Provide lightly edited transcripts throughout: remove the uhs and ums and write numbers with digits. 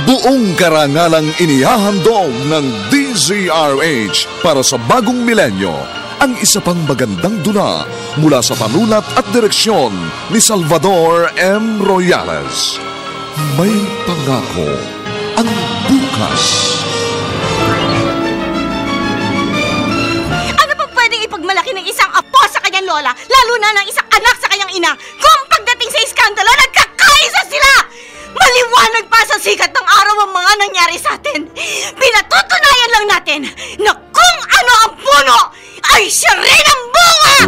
Buong karangalang inihahandog ng DZRH para sa bagong milenyo ang isa pang magandang dula mula sa panulat at direksyon ni Salvador M. Royales. May pangako ang bukas. Ano pa pwedeng ipagmalaki ng isang apo sa kanyang lola, lalo na ng isang anak sa kanyang ina, kung pagdating sa iskandalo, nagkakaisa sila? Maliwanag pa sa sikat ng araw ang mga nangyari sa atin. Pinatutunayan lang natin na kung ano ang puno, ay siya rin ang bunga!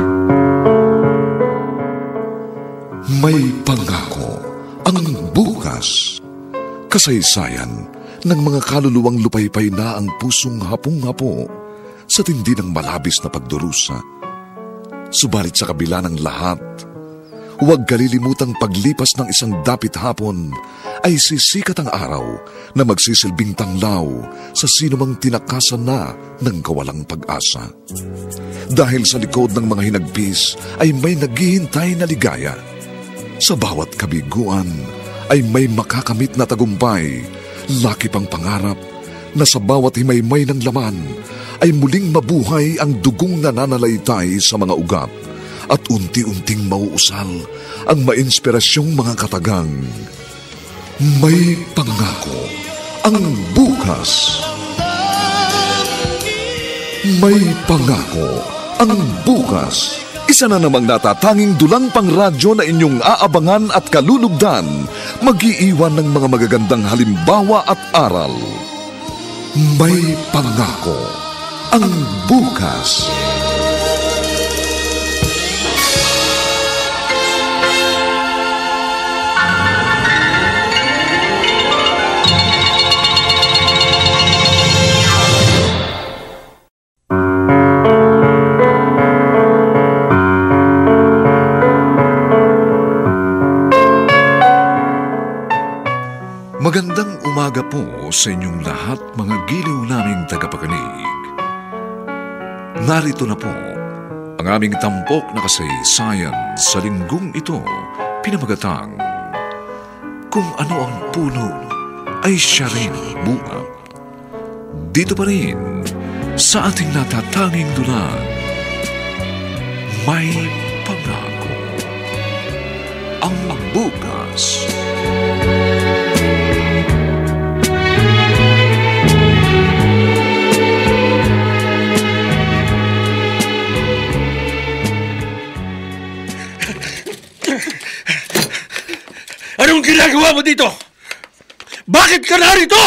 May pangako ang bukas. Kasaysayan ng mga kaluluwang lupaypay na ang pusong hapong-hapo sa tindi ng malabis na pagdurusa. Subalit sa kabila ng lahat, huwag kalilimutang paglipas ng isang dapit hapon ay sisikat ang araw na magsisilbing tanglaw sa sinumang tinakasan na ng kawalang pag-asa. Dahil sa likod ng mga hinagpis ay may naghihintay na ligaya. Sa bawat kabiguan ay may makakamit na tagumpay, laki pang pangarap na sa bawat himaymay ng laman ay muling mabuhay ang dugong nananalaytay sa mga ugat at unti-unting mauusal ang mainspirasyong mga katagang. May pangako ang bukas. May pangako ang bukas. Isa na namang natatanging dulang pangradyo na inyong aabangan at kalulugdan, mag-iiwan ng mga magagandang halimbawa at aral. May pangako ang bukas. Magandang umaga po sa inyong lahat, mga giliw naming tagapakinig. Narito na po ang aming tampok na kasaysayan sa linggong ito, pinamagatang Kung Ano ang Puno ay Siya Rin Bunga. Dito pa rin sa ating natatanging dulang, May Pangako ang bukas. Anong ginagawa mo dito? Bakit ka narito?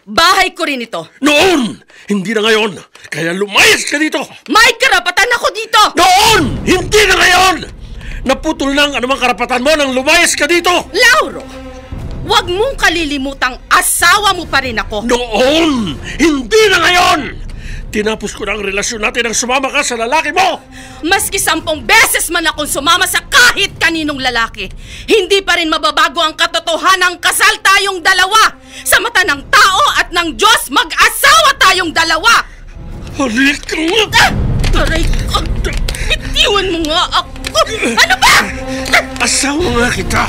Bahay ko rin ito. Noon! Hindi na ngayon. Kaya lumayas ka dito. May karapatan ako dito! Noon! Hindi na ngayon! Naputol na ang anumang karapatan mo nang lumayas ka dito. Lauro, huwag mong kalilimutang asawa mo pa rin ako. Noon! Hindi na ngayon! Tinapos ko na ang relasyon natin nang sumama ka sa lalaki mo! Maski 10 beses man akong sumama sa kahit kaninong lalaki, hindi pa rin mababago ang katotohanang kasal tayong dalawa. Sa mata ng tao at ng Diyos, mag-asawa tayong dalawa. Halika! Aray ko! Bitiwan mo nga ako! Ano ba? Asawa nga kita,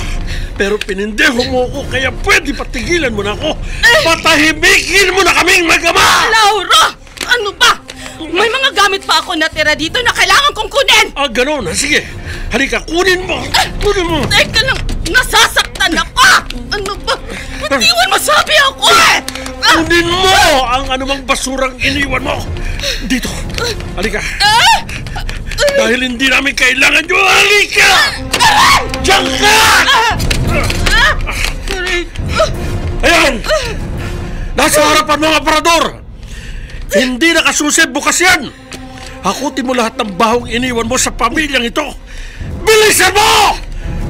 pero pinindeho mo ako, kaya pwede patigilan mo na ako. Patahimikin mo na kaming mag-ama! Lauro! Ano ba? May mga gamit pa ako natira dito na kailangan kong kunin! Ah, gano'n. Sige. Halika, kunin mo. Kunin mo. Teka lang, nasasaktan ako! Ano ba? Bitiwan mo, sabi ako eh! Kunin mo ang anumang basurang iniwan mo. Dito. Halika. Dahil hindi namin kailangan nyo. Halika! Diyan ka! Ayan! Nasa harapan mga parador! Hindi nakasusi, bukas yan! Hakutin mo lahat ng bahong iniwan mo sa pamilyang ito! Bilisan mo!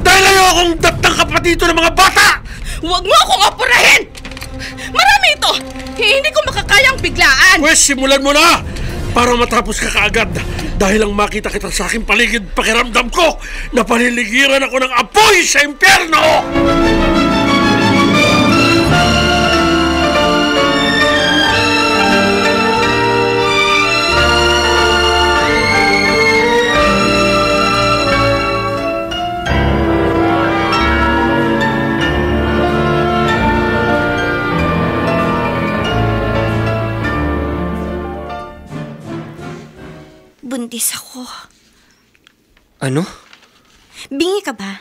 Dahil ayaw akong datang kapatito ng mga bata! Huwag mo akong apurahin! Marami ito! Hindi ko makakayang biglaan! Pwes, simulan mo na! Para matapos ka kaagad. Dahil lang makita kita sa aking paligid, pakiramdam ko na paliligiran ako ng apoy sa impyerno! Ano? Bingi ka ba?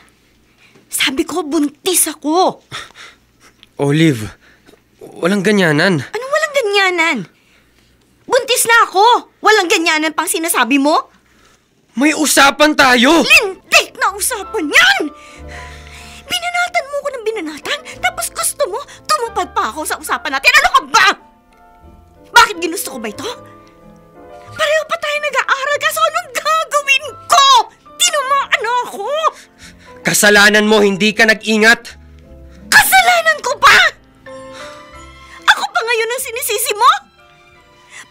Sabi ko, buntis ako. Olive, walang ganyanan. Anong walang ganyanan? Buntis na ako. Walang ganyanan pang sinasabi mo? May usapan tayo! Lintik na usapan yan! Binanatan mo ko ng binanatan, tapos gusto mo, tumupad pa ako sa usapan natin. Ano ka ba? Bakit ginusto ko ba ito? Pareho pa tayo nag-aaral, kaso anong gagawin ko? Tinamaan ako! Kasalanan mo, hindi ka nag-ingat. Kasalanan ko pa? Ako pa ngayon ang sinisisi mo?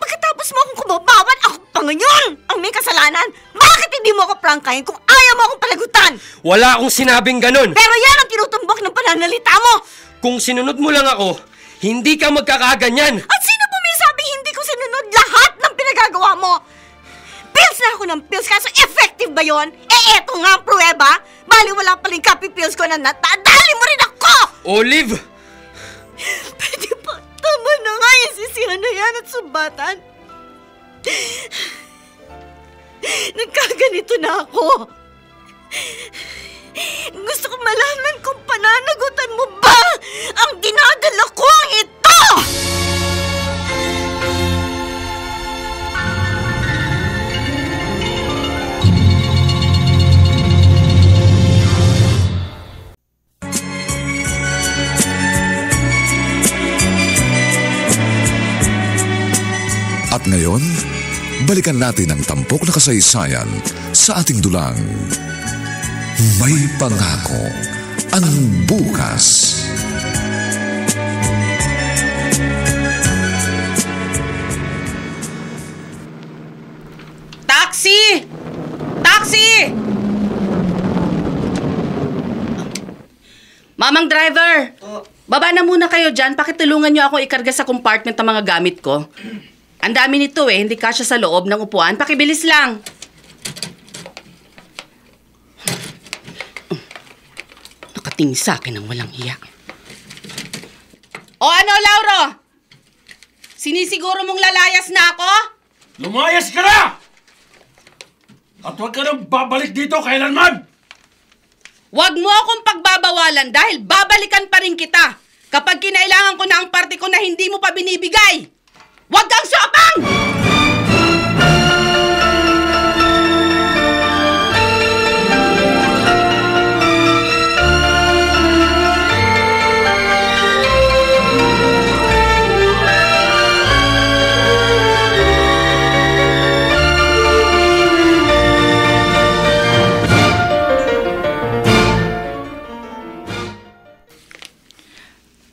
Pagkatapos mo akong kumabawan, ako pa ngayon ang may kasalanan. Bakit hindi mo ako prangkahin kung ayaw mo akong palagutan? Wala akong sinabing ganun. Pero yan ang tinutumbok ng pananalita mo. Kung sinunod mo lang ako, hindi ka magkakaganyan. At sino po may sabing hindi ko sinunod lahat ng pinagagawa mo? Pills na ako ng pills, kaso effective ba yon? Eto nga ang pruweba. Bali wala paling copy pills ko na natadali mo rin ako! Olive! Pwede pa, tama na nga yung sisihan na yan at sumbatan. Nagkaganito na ako. Gusto ko malaman kung pananagutan mo ba ang dinadala ko ito! At ngayon, balikan natin ang tampok na kasaysayan sa ating dulang. May pangako ang bukas. Taxi! Taxi! Mamang driver! Baba na muna kayo dyan. Pakitulungan nyo ako ikarga sa compartment ang mga gamit ko. Ang dami nito hindi kasya sa loob ng upuan. Pakibilis lang. Nakatingin sa akin ang walang hiya. O ano, Lauro? Sinisiguro mong lalayas na ako? Lumayas ka na! At huwag ka nang babalik dito kailanman! Huwag mo akong pagbabawalan dahil babalikan pa rin kita kapag kinailangan ko na ang parte ko na hindi mo pa binibigay. Huwag kang sopang!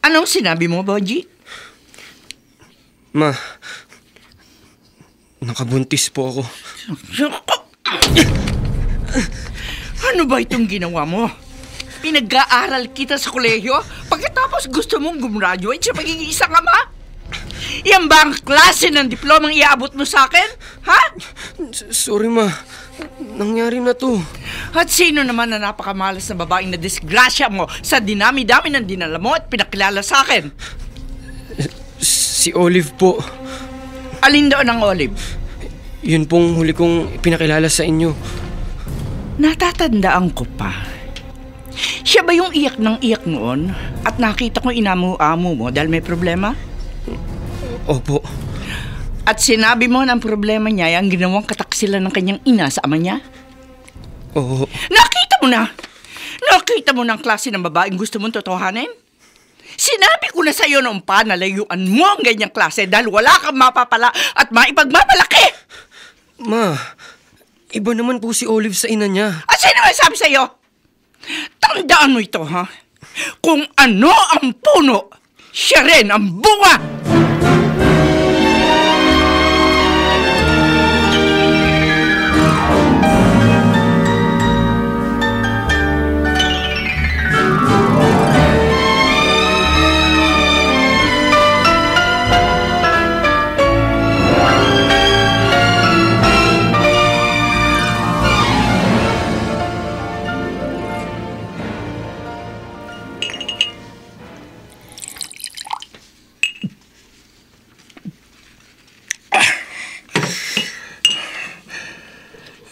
Anong sinabi mo, Boji? Ma, nakabuntis po ako. Ano ba itong ginawa mo? Pinag-aaral kita sa kolehiyo, pagkatapos gusto mong gumraduate sa pagiging isang ama? Yan ba ang klase ng diplomang iaabot mo sa akin? Ha? Sorry, Ma. Nangyari na to. At sino naman na napakamalas na babaeng na disgrasya mo sa dinami-dami ng dinala mo at pinakilala sa akin? Si Olive po. Alin doon ang Olive? Yun pong huli kong pinakilala sa inyo. Natatandaan ko pa. Siya ba yung iyak ng iyak noon at nakita ko inamu-amu mo dahil may problema? Opo. At sinabi mo na ang problema niya ay ang ginawang kataksilan ng kanyang ina sa ama niya? Oo. Nakita mo na! Nakita mo na ang klase ng babaeng gusto mong totohanin? Sinabi ko na sa'yo noon pa na layuan mo ang ganyang klase dahil wala kang mapapala at maipagmapalaki! Ma, iba naman po si Olive sa ina niya. At sino may sabi sa'yo? Tandaan mo ito, ha? Kung ano ang puno, siya rin ang bunga!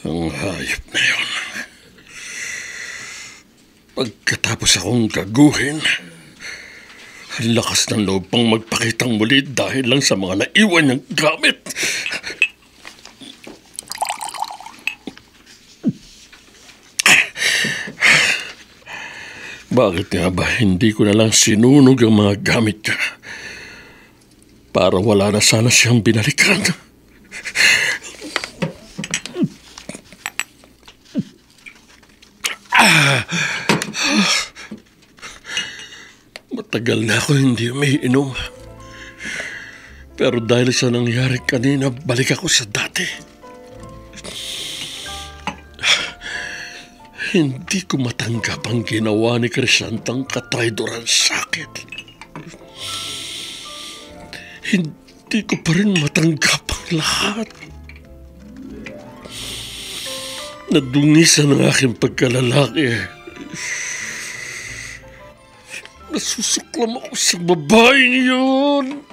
Ang hayop na yun. Matapos akong gaguhin, ang lakas ng loob pang magpakitang muli dahil lang sa mga naiwan niyang gamit. Bakit nga ba hindi ko na lang sinunog ang mga gamit niya? Para wala na sana siyang binalikan. Matagal na ako hindi umiinom. Pero dahil sa nangyari kanina, balik ako sa dati. Hindi ko matanggap ang ginawa ni Crisantang katraidoran sa akin. Hindi ko pa rin matanggap ang lahat. Nadungisan ang aking pagkalalaki. Nasusuklam ako sa babaeng yun.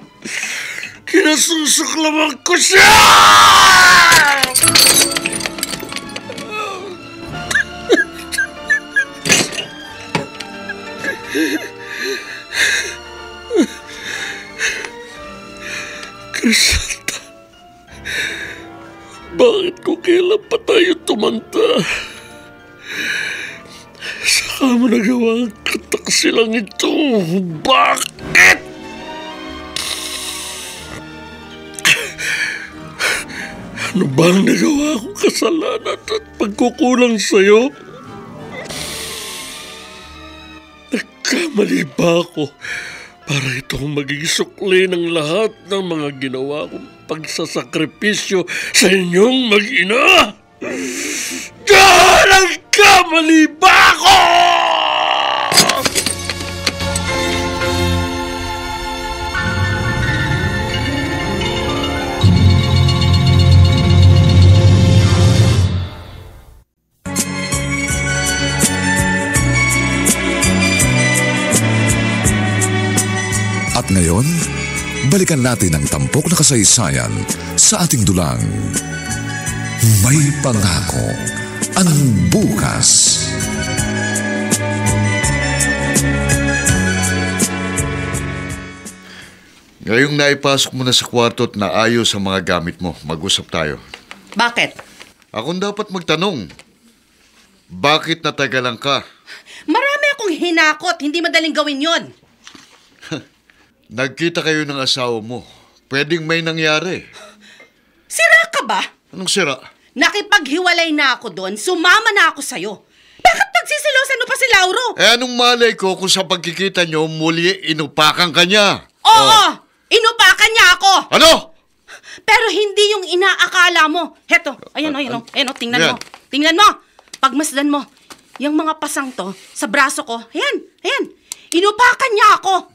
Kinasusuklaman ko siya! Crisanta, bakit ko kailan pa tayo tumanda? Saka mo nagawa ang kataksilang ito? Bakit? Ano ba ang nagawa kong kasalanan at pagkukulang sa'yo? Nagkamali ba ako para itong maging sukli ng lahat ng mga ginawa kong pagsasakripisyo sa inyong mag-ina? Nagkamali ba ako? At ngayon, balikan natin ang tampok na kasaysayan sa ating dulang. May pangako ang bukas. Ngayong naipasok mo na sa kwarto at naayos ang mga gamit mo, mag-usap tayo. Bakit? Akong dapat magtanong. Bakit natagalan ka? Marami akong hinakot. Hindi madaling gawin yon. Nagkita kayo ng asawa mo. Pwedeng may nangyari. Sira ka ba? Anong sira? Nakipaghiwalay na ako doon. Sumama na ako sa'yo. Bakit nagsisilosan mo pa si Lauro? Anong malay ko kung sa pagkikita nyo muli inupakan ka niya? Oo! Inupakan niya ako! Ano? Pero hindi yung inaakala mo. Heto, ayan o, tingnan Yan. mo. Tingnan mo. Pagmasdan mo. Yung mga pasang to, sa braso ko, ayan. Inupakan niya ako.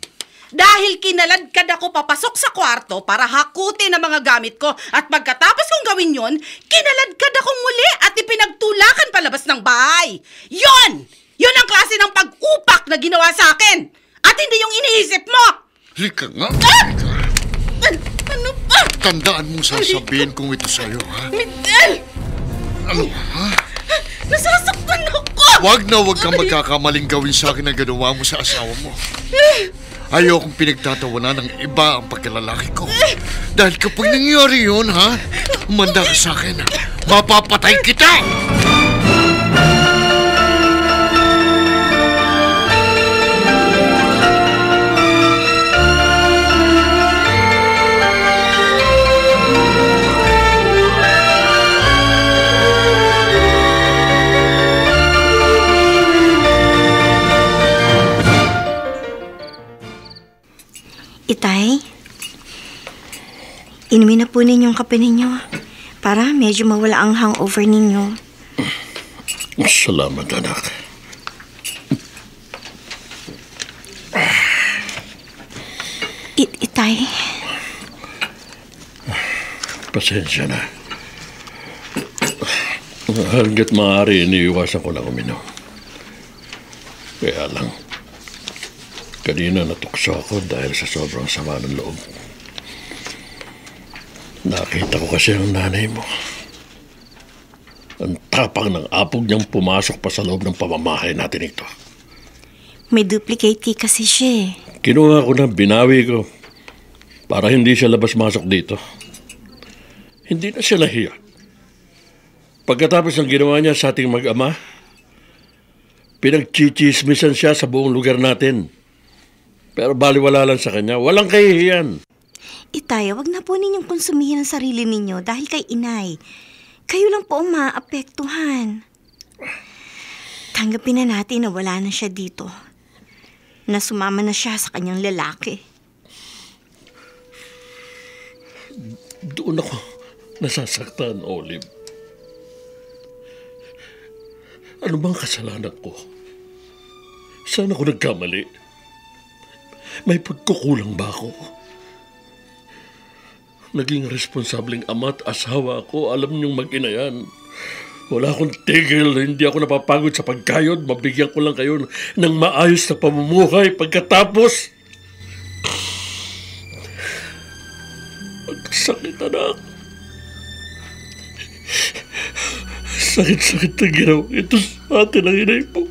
Dahil kinaladkad ako papasok sa kwarto para hakutin ang mga gamit ko. At pagkatapos kong gawin yon, kinaladkad akong muli at ipinagtulakan palabas ng bahay. Yon ang klase ng pag-upak na ginawa sa akin. At hindi yung iniisip mo. Lika nga. Ano ba? Tandaan mong sasabihin kung ito sa'yo, ha? Miguel! Ano, ha? Nasasaktan ako! Wag kang magkakamaling gawin sa akin ang ginawa mo sa asawa mo. Ayokong pinagtatawanan ng iba ang pagkalalaki ko. Dahil kapag nangyari yun, ha? Umanda ka sa akin. Mapapatay kita! Itay, inumin na po ninyong kape ninyo para medyo mawala ang hangover ninyo. Salamat, anak. Itay. Pasensya na. Hanggat maaari, iniiwasan ko lang uminom. Kaya lang, kanina natukso ako dahil sa sobrang sama ng loob. Nakita ko kasi ang nanay mo. Ang tapang ng apog niyang pumasok pa sa loob ng pamamahay natin ito. May duplicate key kasi siya eh. Kinuha ko na, binawi ko. Para hindi siya labas-masok dito. Hindi na siya nahiya. Pagkatapos ng ginawa niya sa ating mag-ama, pinagchichismisan siya sa buong lugar natin. Pero baliwala lang sa kanya, walang kahihiyan. Itay, wag na po ninyong konsumihin ang sarili ninyo dahil kay inay. Kayo lang po ang maapektuhan. Tanggapin na natin na wala na siya dito. Na sumama na siya sa kanyang lalaki. Doon ako nasasaktan, Olive. Ano bang kasalanan ko? Saan ako nagkamali? May pagkukulang ba ako? Naging responsableng ama at asawa ako, alam niyong mag-ina yan. Wala akong tigil, hindi ako napapagod sa pagkayod. Mabigyan ko lang kayo ng maayos na pamumuhay pagkatapos. Sakit, anak. Sakit-sakit na ginawa ito sa atin ang inay po.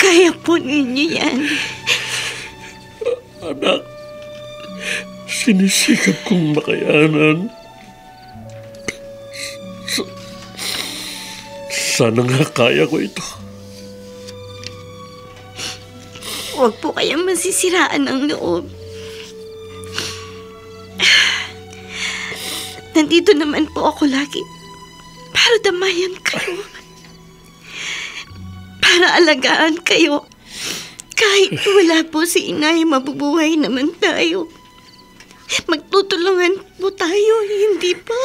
Kaya po ninyo yan. Anak, sinisikap kong makayanan. Sana nga kaya ko ito. Huwag po kayang masisiraan ng loob. Nandito naman po ako lagi para damayan kayo. Para alagaan kayo. Kahit wala po si inay, mabubuhay naman tayo. Magtutulungan po tayo, hindi ba?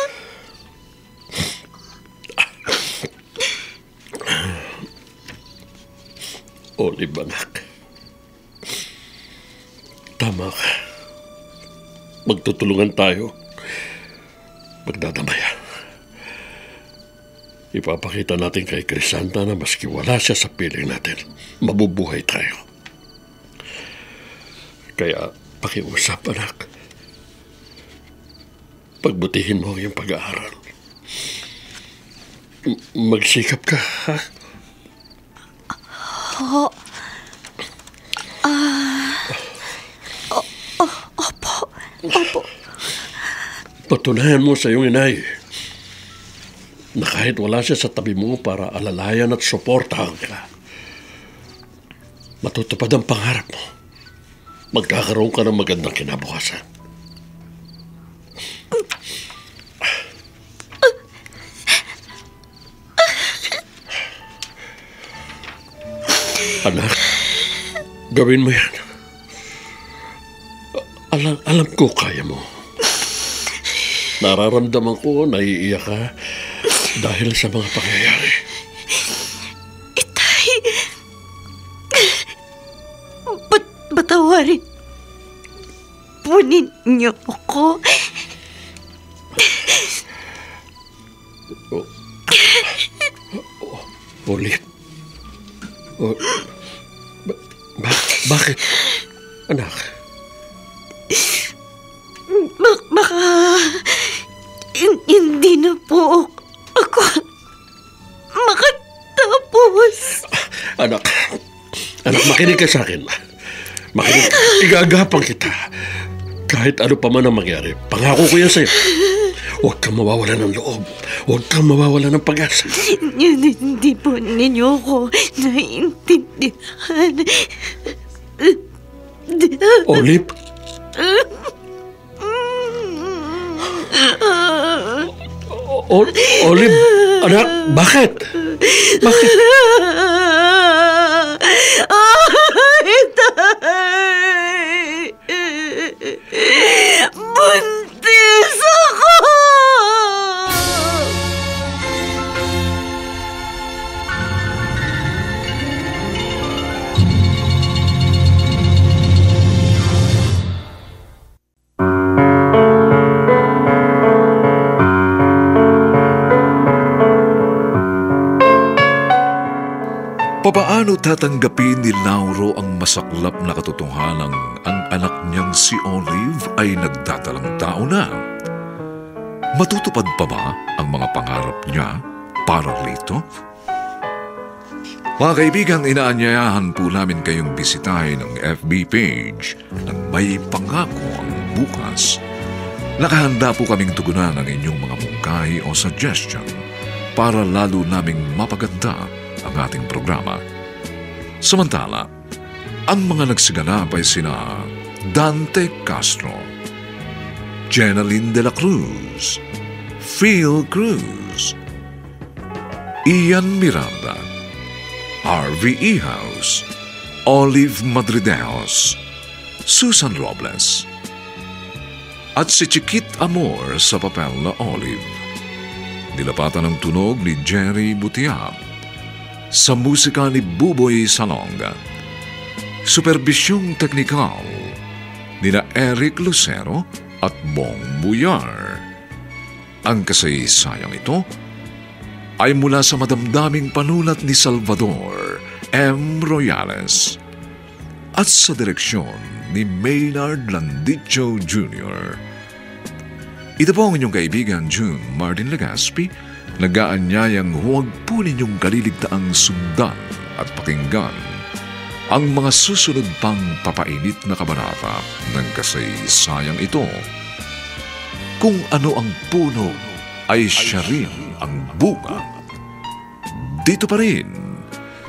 Olive, anak. Tama ka. Magtutulungan tayo. Magdadamaya. Ipapakita natin kay Crisanta na maski wala siya sa piling natin, mabubuhay tayo. Kaya, pakiusap, anak. Pagbutihin mo ang iyong pag-aaral. Magsikap ka, ha? Opo. Opo. Patunayan mo sa iyong inay na kahit wala siya sa tabi mo para alalayan at suportahan ka, matutupad ang pangarap mo. Magkakaroon ka ng magandang kinabukasan. Anak, gawin mo yan. Alam ko kaya mo. Nararamdaman ko, naiiyak ka dahil sa mga pangyayari. Itay, patawarin po ninyo ako. Olive. Bakit? Anak. Baka hindi na po ako makatapos. Anak, makinig ka sa akin. Makinig, igagapang kita. Kahit ano pa man ang mangyari, pangako ko yan sa'yo. Huwag kang mawawala ng loob. Huwag kang mawawala ng pag-asa. Hindi po ninyo ako naiintindihan. Olive? Olive, anak, bakit? Bakit? Buntis ako! Papaano tatanggapin ni Lauro ang masaklap na katotohanang ang anak niyang si Olive ay nagdadalang tao na? Matutupad pa ba ang mga pangarap niya para rito? Mga kaibigan, inaanyayahan po namin kayong bisitahin ang FB page ng May Pangako ang Bukas. Nakahanda po kaming tugunan ang inyong mga mungkahi o suggestion para lalo naming mapaganda ang ating programa. Samantala, ang mga nagsiganap ay sina Dante Castro, Jenaline de la Cruz, Phil Cruz, Ian Miranda, Harvey Ihaus, Olive Madrideos, Susan Robles, at si Chiquit Amor sa papel na Olive. Nilapatan ng tunog ni Jerry Butiab, sa musika ni Buboy Salonga. Superbisyong teknikal nina Eric Lucero at Bong Buyar. Ang kasaysayang ito ay mula sa madamdaming panulat ni Salvador M. Royales at sa direksyon ni Maynard Landicho Jr. Ito po ang inyong kaibigan June Martin Legaspi, nag-aanyayang huwag po ninyong kaliligtaang sundan at pakinggan ang mga susunod pang papainit na kabanata ng kasaysayang ito. Kung ano ang puno ay siya rin ang bunga. Dito pa rin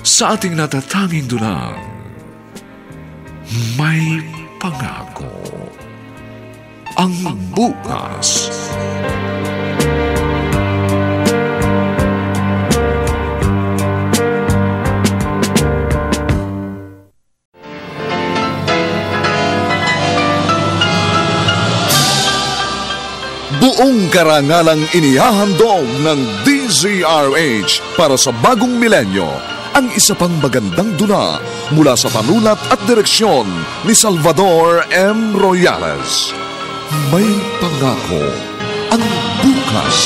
sa ating natatanging dunang May Pangako ang Bukas. Buong karangalang inihahandog ng DZRH para sa bagong milenyo ang isa pang magandang dula mula sa panulat at direksyon ni Salvador M. Royales. May Pangako ang Bukas.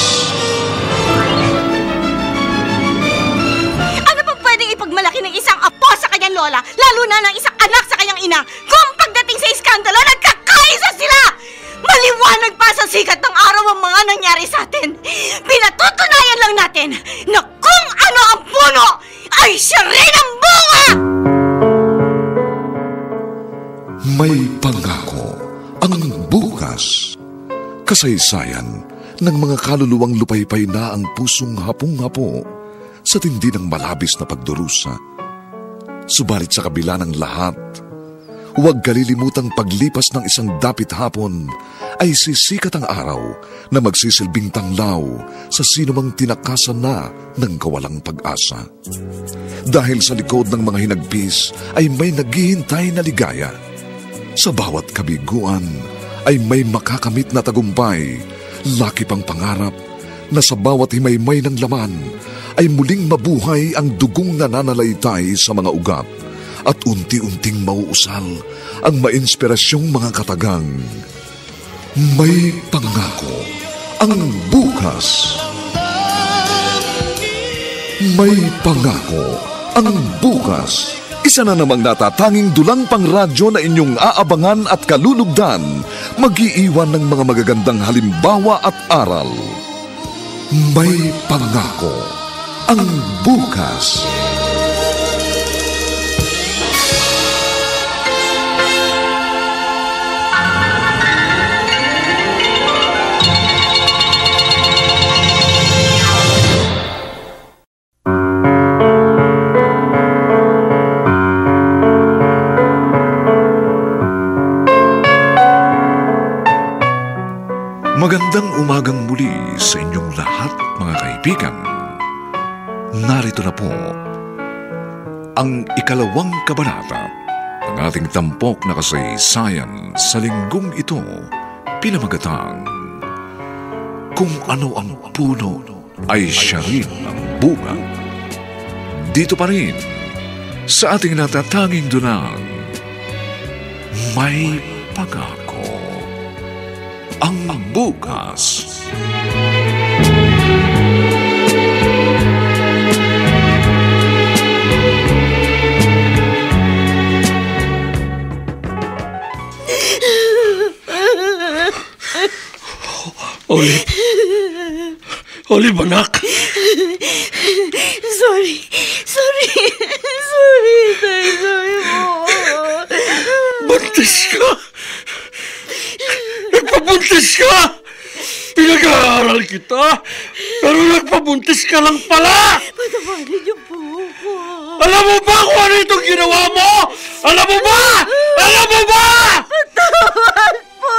Ano pang pwedeng ipagmalaki ng isang apo sa kanyang lola, lalo na ng isang anak sa kanyang ina, kung pagdating sa iskandalo, nagkakaisa sila! Maliwanag pa sa sikat ng araw ang mga nangyari sa atin. Pinatutunayan lang natin na kung ano ang puno, ay siya rin ang bunga! May Pangako ang Bukas. Kasaysayan ng mga kaluluwang lupaypay na ang pusong hapong-hapo sa tindi ng malabis na pagdurusa. Subalit sa kabila ng lahat, huwag kalilimutang paglipas ng isang dapit hapon ay sisikat ang araw na magsisilbing tanglaw sa sinumang tinakasan na ng kawalang pag-asa. Dahil sa likod ng mga hinagpis ay may naghihintay na ligaya. Sa bawat kabiguan ay may makakamit na tagumpay, laki pang pangarap na sa bawat himaymay ng laman ay muling mabuhay ang dugong nananalaytay sa mga ugat at unti-unting mauusal ang mainspirasyong mga katagang. May Pangako ang Bukas. May Pangako ang Bukas. Isa na namang natatanging dulang pangradyo na inyong aabangan at kalulugdan, mag-iiwan ng mga magagandang halimbawa at aral. May Pangako ang Bukas. Magandang umagang muli sa inyong lahat, mga kaibigan. Narito na po ang ikalawang kabanata ng ating tampok na kasaysayan sa linggong ito, pinamagatang Kung Ano ang Puno ay Siya Rin ang Bunga. Dito pa rin sa ating natatanging dunang May Pangako ang Bukas. Olive, anak. Sorry, Tay. Sorry po. Buntis ka! Nagpabuntis ka! Pinag-aaral kita, pero nagpabuntis ka lang pala! Patawarin niyo po ako. Alam mo ba kung ano itong ginawa mo? Alam mo ba? Patawad po,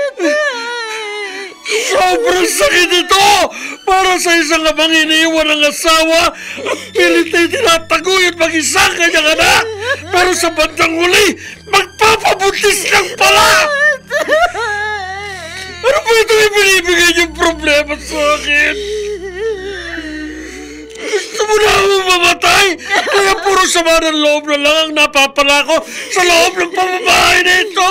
Tay. Sobrang sakit ito! Para sa isang amang iniiwan ng asawa at pilit na tinataguyod mag-isang kanyang anak. Pero sa bandang huli, magpapabuntis lang pala! Ano ba itong ibinibigay niyong problema sa akin? Gusto mo na akong mamatay? Kaya puro sama ng loob na lang ang napapala ko sa loob ng pamamahay nito!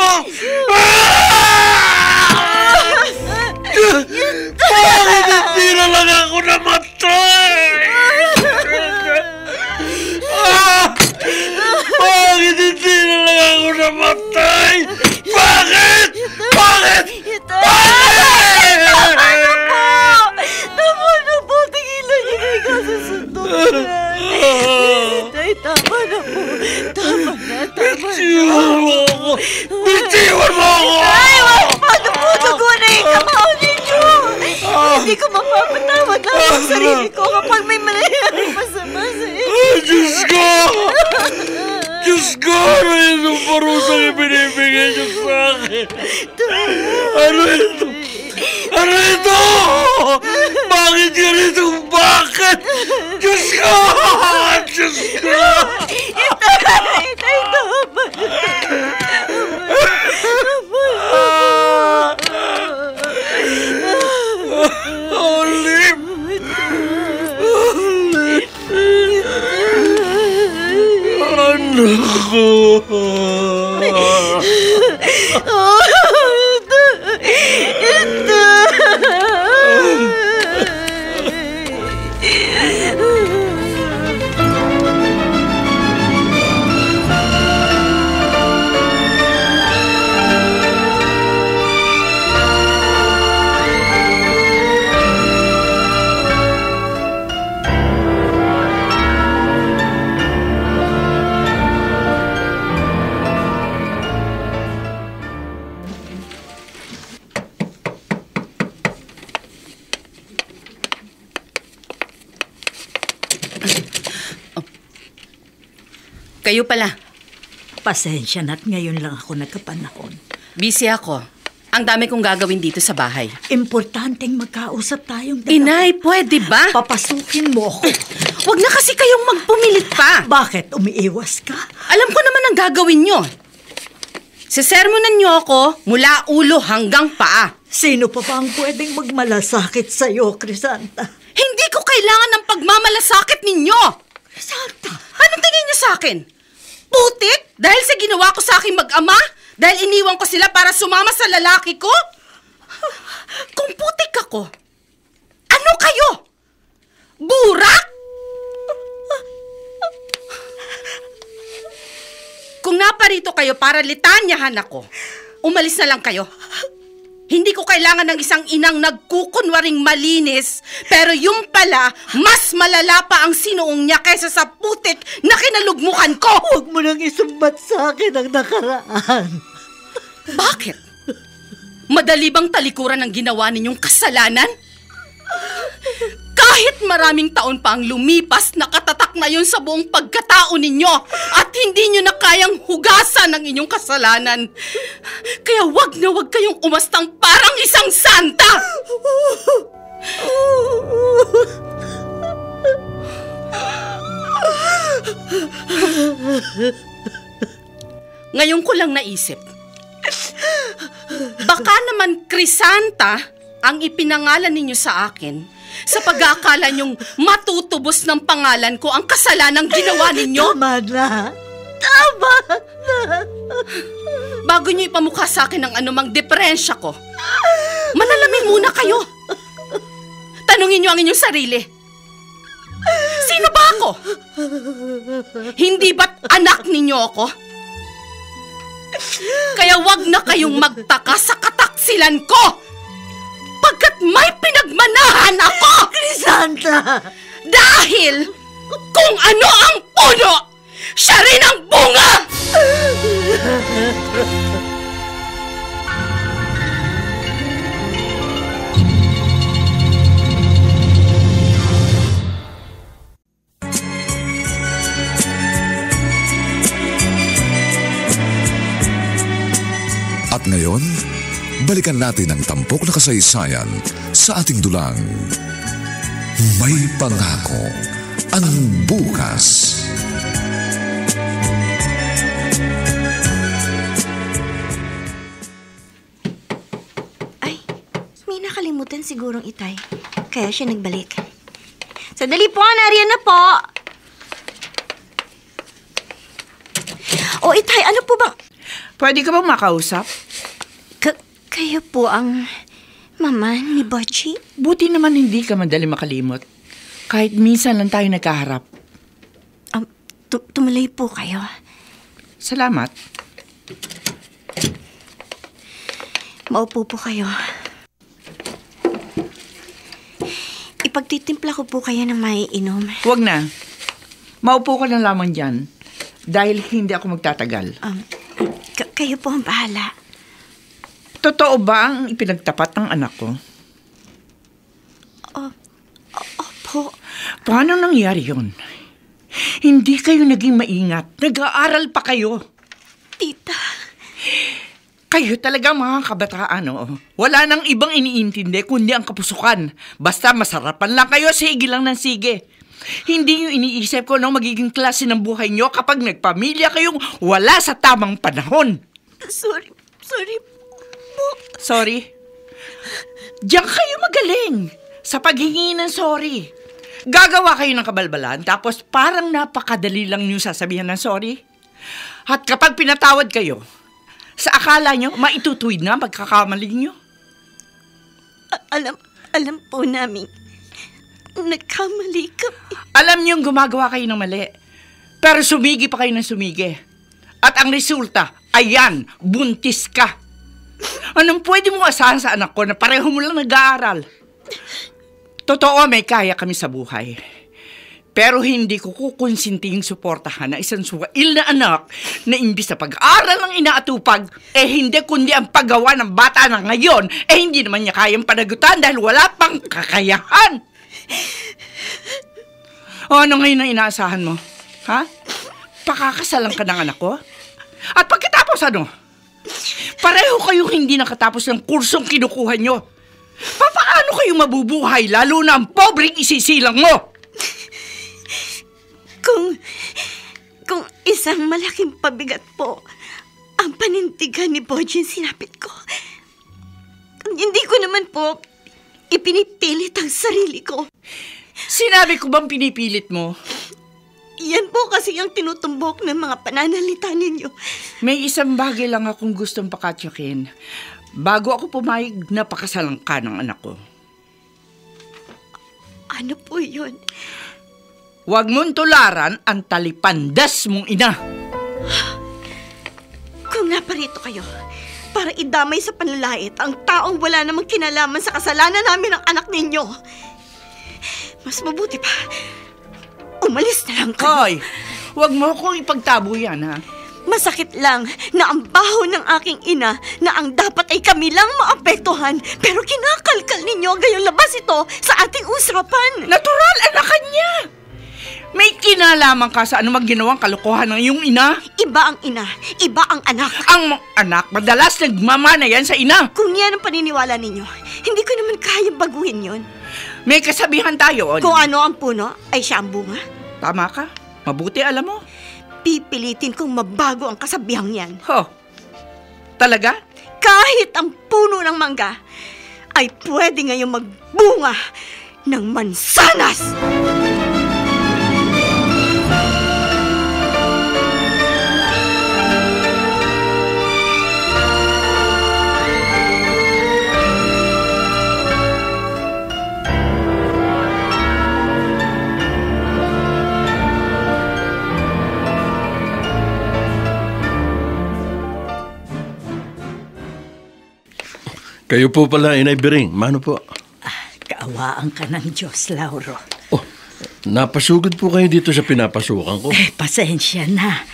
Bakit hindi na lang ako namatay? Bakit hindi na lang ako namatay? Bakit? Tama na po. Tigilan niyo na yung kasusunod. Tay, tama na po. Tama na. Bitiwan mo ako! Ay, paano po dugo na yung kamao ninyo? Hindi ko mapapatawad lang ang sarili ko kapag may mangyayari masama sa inyo. Diyos ko! Ano itong parusang ibinibigay niyo sa akin? Ano ito? Bakit ganitong bakit? Diyos ko! Itay, tama Olive! Anak ko! Kayo pala. Pasensya na't ngayon lang ako nagkapanahon. Busy ako. Ang dami kong gagawin dito sa bahay. Importanteng magkausap tayong dalawa. Inay, pwede ba? Papasukin mo ako. Huwag na kasi kayong magpumilit pa. Bakit umiiwas ka? Alam ko naman ang gagawin nyo. Sesermonan nyo ako mula ulo hanggang paa. Sino pa ba ang pwedeng magmalasakit sa'yo, Crisanta? Hindi ko kailangan ng pagmamalasakit ninyo. Crisanta! Anong tingin nyo sa akin? Putik? Dahil sa ginawa ko sa aking mag-ama? Dahil iniwan ko sila para sumama sa lalaki ko? Kung putik ako, ano kayo? Burak? Kung naparito kayo para litanyahan ako, umalis na lang kayo. Hindi ko kailangan ng isang inang nagkukunwaring malinis, pero yung pala, mas malala pa ang sinuong niya kaysa sa putik na kinalugmukan ko. Huwag mo nang isumbat sa akin ang nakaraan. Bakit? Madali bang talikuran ang ginawa ninyong kasalanan? Kahit maraming taon pa ang lumipas, nakatatak na yun sa buong pagkatao ninyo at hindi nyo na kayang hugasan ang inyong kasalanan. Kaya wag na wag kayong umastang parang isang santa! Ngayon ko lang naisip, baka naman Crisanta ang ipinangalan ninyo sa akin sa pag-aakala niyong matutubos ng pangalan ko ang kasalanang ginawa ninyo. Tama na. Tama na. Bago niyo ipamukha sa akin ang anumang diferensya ko, manalamin muna kayo. Tanungin niyo ang inyong sarili. Sino ba ako? Hindi ba't anak ninyo ako? Kaya wag na kayong magtaka sa kataksilan ko! Pagkat may pinagmanahan ako! Crisanta! Dahil kung ano ang puno, siya rin ang bunga! At ngayon, balikan natin ang tampok na kasaysayan sa ating dulang. May pangako ang bukas. Ay, may nakalimutan sigurong Itay. Kaya siya nagbalik. Sandali po, nariyan na po. O Itay, ano po bang... Pwede ka bang makausap? Kayo po ang mama ni Bochi? Buti naman hindi ka madali makalimot. Kahit minsan lang tayo nagkaharap. Tumuloy po kayo. Salamat. Maupo po kayo. Ipagtitimpla ko po kayo ng maiinom. Huwag na. Maupo ka na lamang dyan. Dahil hindi ako magtatagal. Kayo po ang bahala. Totoo ba ang ipinagtapat ng anak ko? Opo. Paano nangyari yun? Hindi kayo naging maingat. Nag-aaral pa kayo. Tita. Kayo talaga mga kabataan, oh. Wala nang ibang iniintindi kundi ang kapusukan. Basta masarapan lang kayo, sige lang ng sige. Hindi nyo iniisip ko nang magiging klase ng buhay nyo kapag nagpamilya kayong wala sa tamang panahon. Sorry po. Sorry? Diyan kayo magaling sa paghingi ng sorry. Gagawa kayo ng kabalbalan tapos parang napakadali lang nyo sasabihan ng sorry. At kapag pinatawad kayo, sa akala nyo, maitutuwid na pagkakamali nyo. Alam po namin. Nagkamali kami. Alam niyong gumagawa kayo ng mali. Pero sumigi pa kayo ng sumigi. At ang resulta, ayan, buntis ka. Anong pwede mong asahan sa anak ko na pareho mo lang nag-aaral? Totoo, may kaya kami sa buhay. Pero hindi ko kukonsinting suportahan na isang suwail na anak na imbis na pag-aaral ang inaatupag, hindi kundi ang paggawa ng bata na ngayon, hindi naman niya kayang panagutan dahil wala pang kakayahan. O ano ngayon ang inaasahan mo? Ha? Pakakasalan ka ng anak ko? At pagkatapos ano? Pareho kayong hindi nakatapos ng kursong kinukuha nyo. Paano kayo mabubuhay lalo na ang pobreng isisilang mo? Kung isang malaking pabigat po ang panindigan ni Boji sinapit ko, hindi ko naman po ipinipilit ang sarili ko. Sinabi ko bang pinipilit mo? Yan po kasi ang tinutumbok ng mga pananalita ninyo. May isang bagay lang akong gustong pakatyakin. Bago ako pumayag na pakasalan ka ng anak ko. Ano po yun? Huwag mong tularan ang talipandas mong ina. Kung naparito kayo, para idamay sa panlalait ang taong wala namang kinalaman sa kasalanan namin ng anak ninyo. Mas mabuti pa, umalis na lang kayo. Hoy, huwag mo akong ipagtabo yan, ha? Masakit lang na ang baho ng aking ina na ang dapat ay kami lang maapektuhan, pero kinakalkal ninyo gayong labas ito sa ating usapan. Natural, anakan niya. May kinalaman ka sa anumang ginawang kalokohan ng iyong ina? Iba ang ina, iba ang anak. Ang anak, madalas nagmamana yan sa ina. Kung yan ang paniniwala ninyo, hindi ko naman kaya baguhin yon. May kasabihan tayo. Kung ano ang puno, ay siya ang bunga. Tama ka. Mabuti alam mo. Pipilitin kong mabago ang kasabihang yan. Talaga? Kahit ang puno ng mangga ay pwede ngayong magbunga ng mansanas. Kayo po pala, Inay Biring. Mano po? Pag-awaan ka ng Diyos, Lauro. Oh, napasugod po kayo dito sa pinapasukan ko. Pasensya na.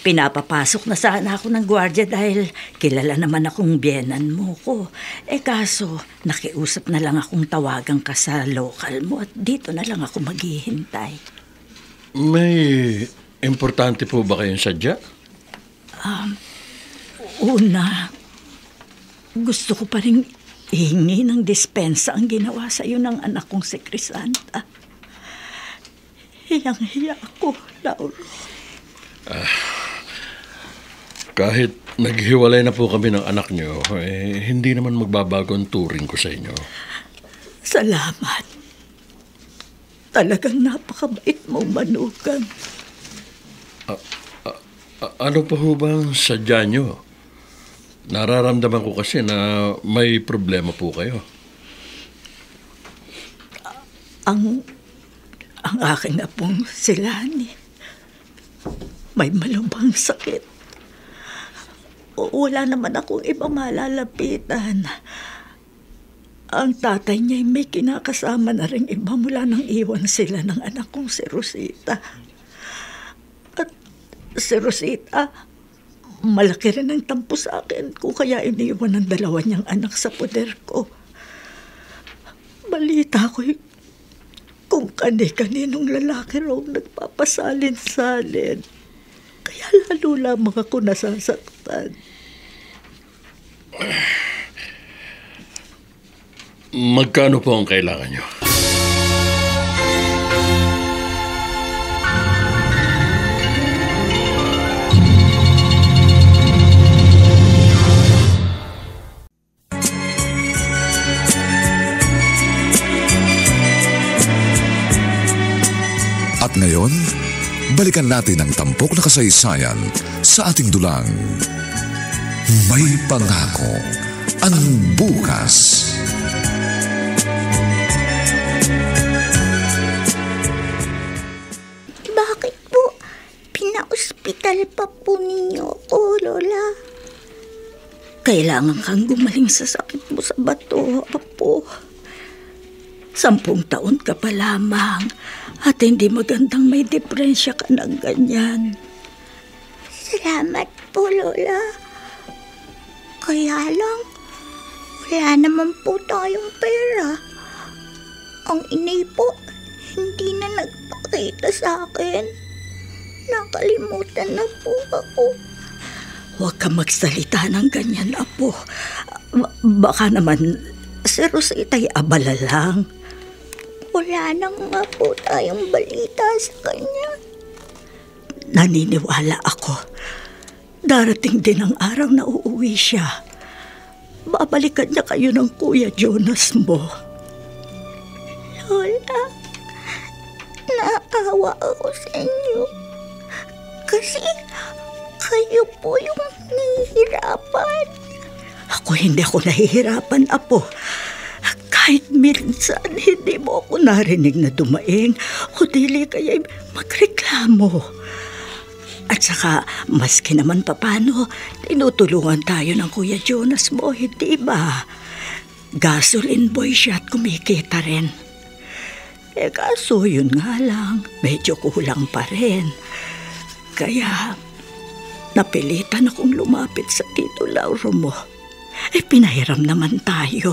Pinapapasok na sana ako ng gwardiya dahil kilala naman akong biyenan mo ko. Kaso, nakiusap na lang akong tawagan ka sa local mo at dito na lang ako maghihintay. May importante po ba kayong sadya? Una, gusto ko pa rin ihingi ng dispensa ang ginawa sa iyo ng anak kong si Crisanta. Hiyang-hiya ako, Lauro. Kahit naghiwalay na po kami ng anak niyo, hindi naman magbabago ang turing ko sa inyo. Salamat. Talagang napakabait mong manugang. Ano pa ho bang sadya niyo? Nararamdaman ko kasi na may problema po kayo. Ang aking apong si Lani, may malubhang sakit. Wala naman akong ibang malalapitan. Ang tatay niya may kinakasama na rin iba mula nang iwan sila ng anak kong si Rosita. At si Rosita, malaki rin ang tampo sa akin kung kaya iniwan ng dalawa niyang anak sa poder ko. Balita ko kung kani-kaninong lalaki raw nagpapasalin-salin. Kaya lalo lamang ako nasasaktan. Magkano po ang kailangan niyo? At ngayon, balikan natin ang tampok na kasaysayan sa ating dulang. May pangako ang bukas. Bakit po pina-ospital pa po ninyo ako, Lola? Kailangan kang gumaling sa sakit mo sa bato, Apo. 10 taon ka pa lamang at hindi magandang may depresya ka ng ganyan. Salamat po, Lola. Kaya lang, wala naman po tayong pera. Ang inay po, hindi na nagpakita sa akin. Nakalimutan na po ako. Huwag ka magsalita ng ganyan, Apo. Baka naman si Rosita'y abala lang. Wala na nga po tayong balita sa kanya. Naniniwala ako. Darating din ang araw na uuwi siya. Babalikan niya kayo ng Kuya Jonas mo. Lola, naawa ako sa inyo. Kasi kayo po yung nahihirapan. Hindi ako nahihirapan, Apo. Kahit minsan hindi mo ako narinig na dumaing o dili kaya magreklamo. At saka, maski naman papano, tinutulungan tayo ng Kuya Jonas mo, hindi ba? Gasoline boy siya at kumikita rin. Kaso yun nga lang, medyo kulang pa rin. Kaya, napilitan akong lumapit sa Tito Lauro mo. Pinahiram naman tayo.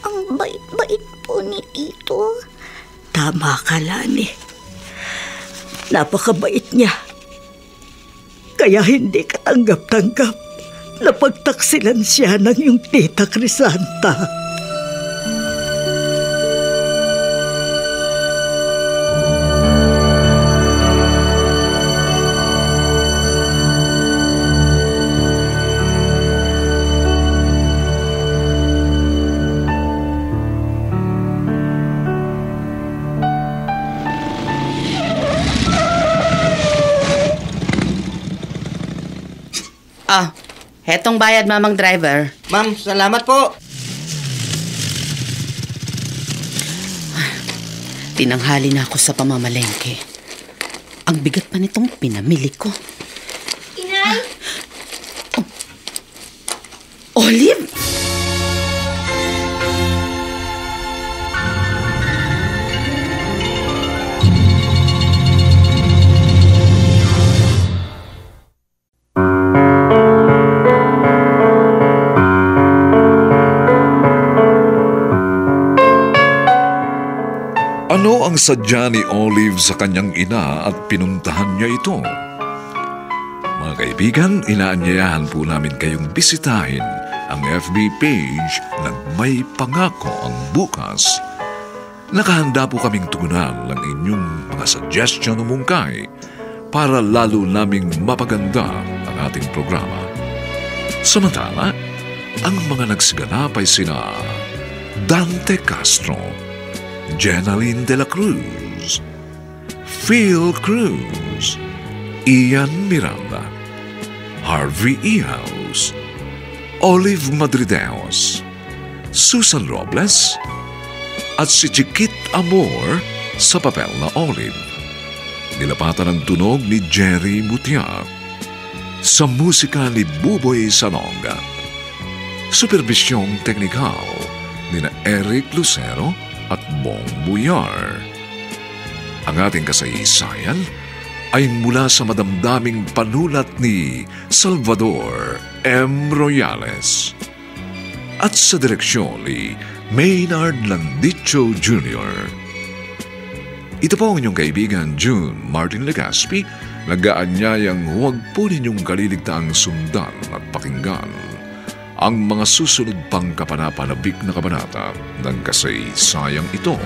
Ang bait-bait po ni Tito. Tama ka, Lani. Napakabait niya. Kaya hindi katanggap-tanggap na pagtaksilan siya ng iyong tita Crisanta. Hetong bayad, mamang driver. Ma'am, salamat po. Tinanghali na ako sa pamamalengke. Ang bigat pa nitong pinamili ko. Inay! Olive! Ano ang sadya ni Olive sa kanyang ina at pinuntahan niya ito? Mga kaibigan, inaanyayahan po namin kayong bisitahin ang FB page ng May Pangako ang Bukas. Nakahanda po kaming tugunan ng inyong mga suggestion o mungkay para lalo naming mapaganda ang ating programa. Samantala, ang mga nagsiganap ay sina Dante Castro, Jenaline de la Cruz, Phil Cruz, Ian Miranda, Harvey Ihaus, Olive Madrideos, Susan Robles, at si Chiquit Amor sa papel na Olive. Nilapatan ang tunog ni Jerry Mutiak. Sa musika ni Buboy Salonga. Supervisyong teknikal ni na Eric Lucero at Bong Buyar. Ang ating kasaysayan ay mula sa madamdaming panulat ni Salvador M. Royales at sa direksyon ni Maynard Landicho Jr. Ito po ang inyong kaibigan June Martin Legaspi, nag-aanyayang huwag po ninyong kaliligtaang sundan at pakinggan ang mga susunod pang kapanapanabik na kabanata ng kasaysayang ito.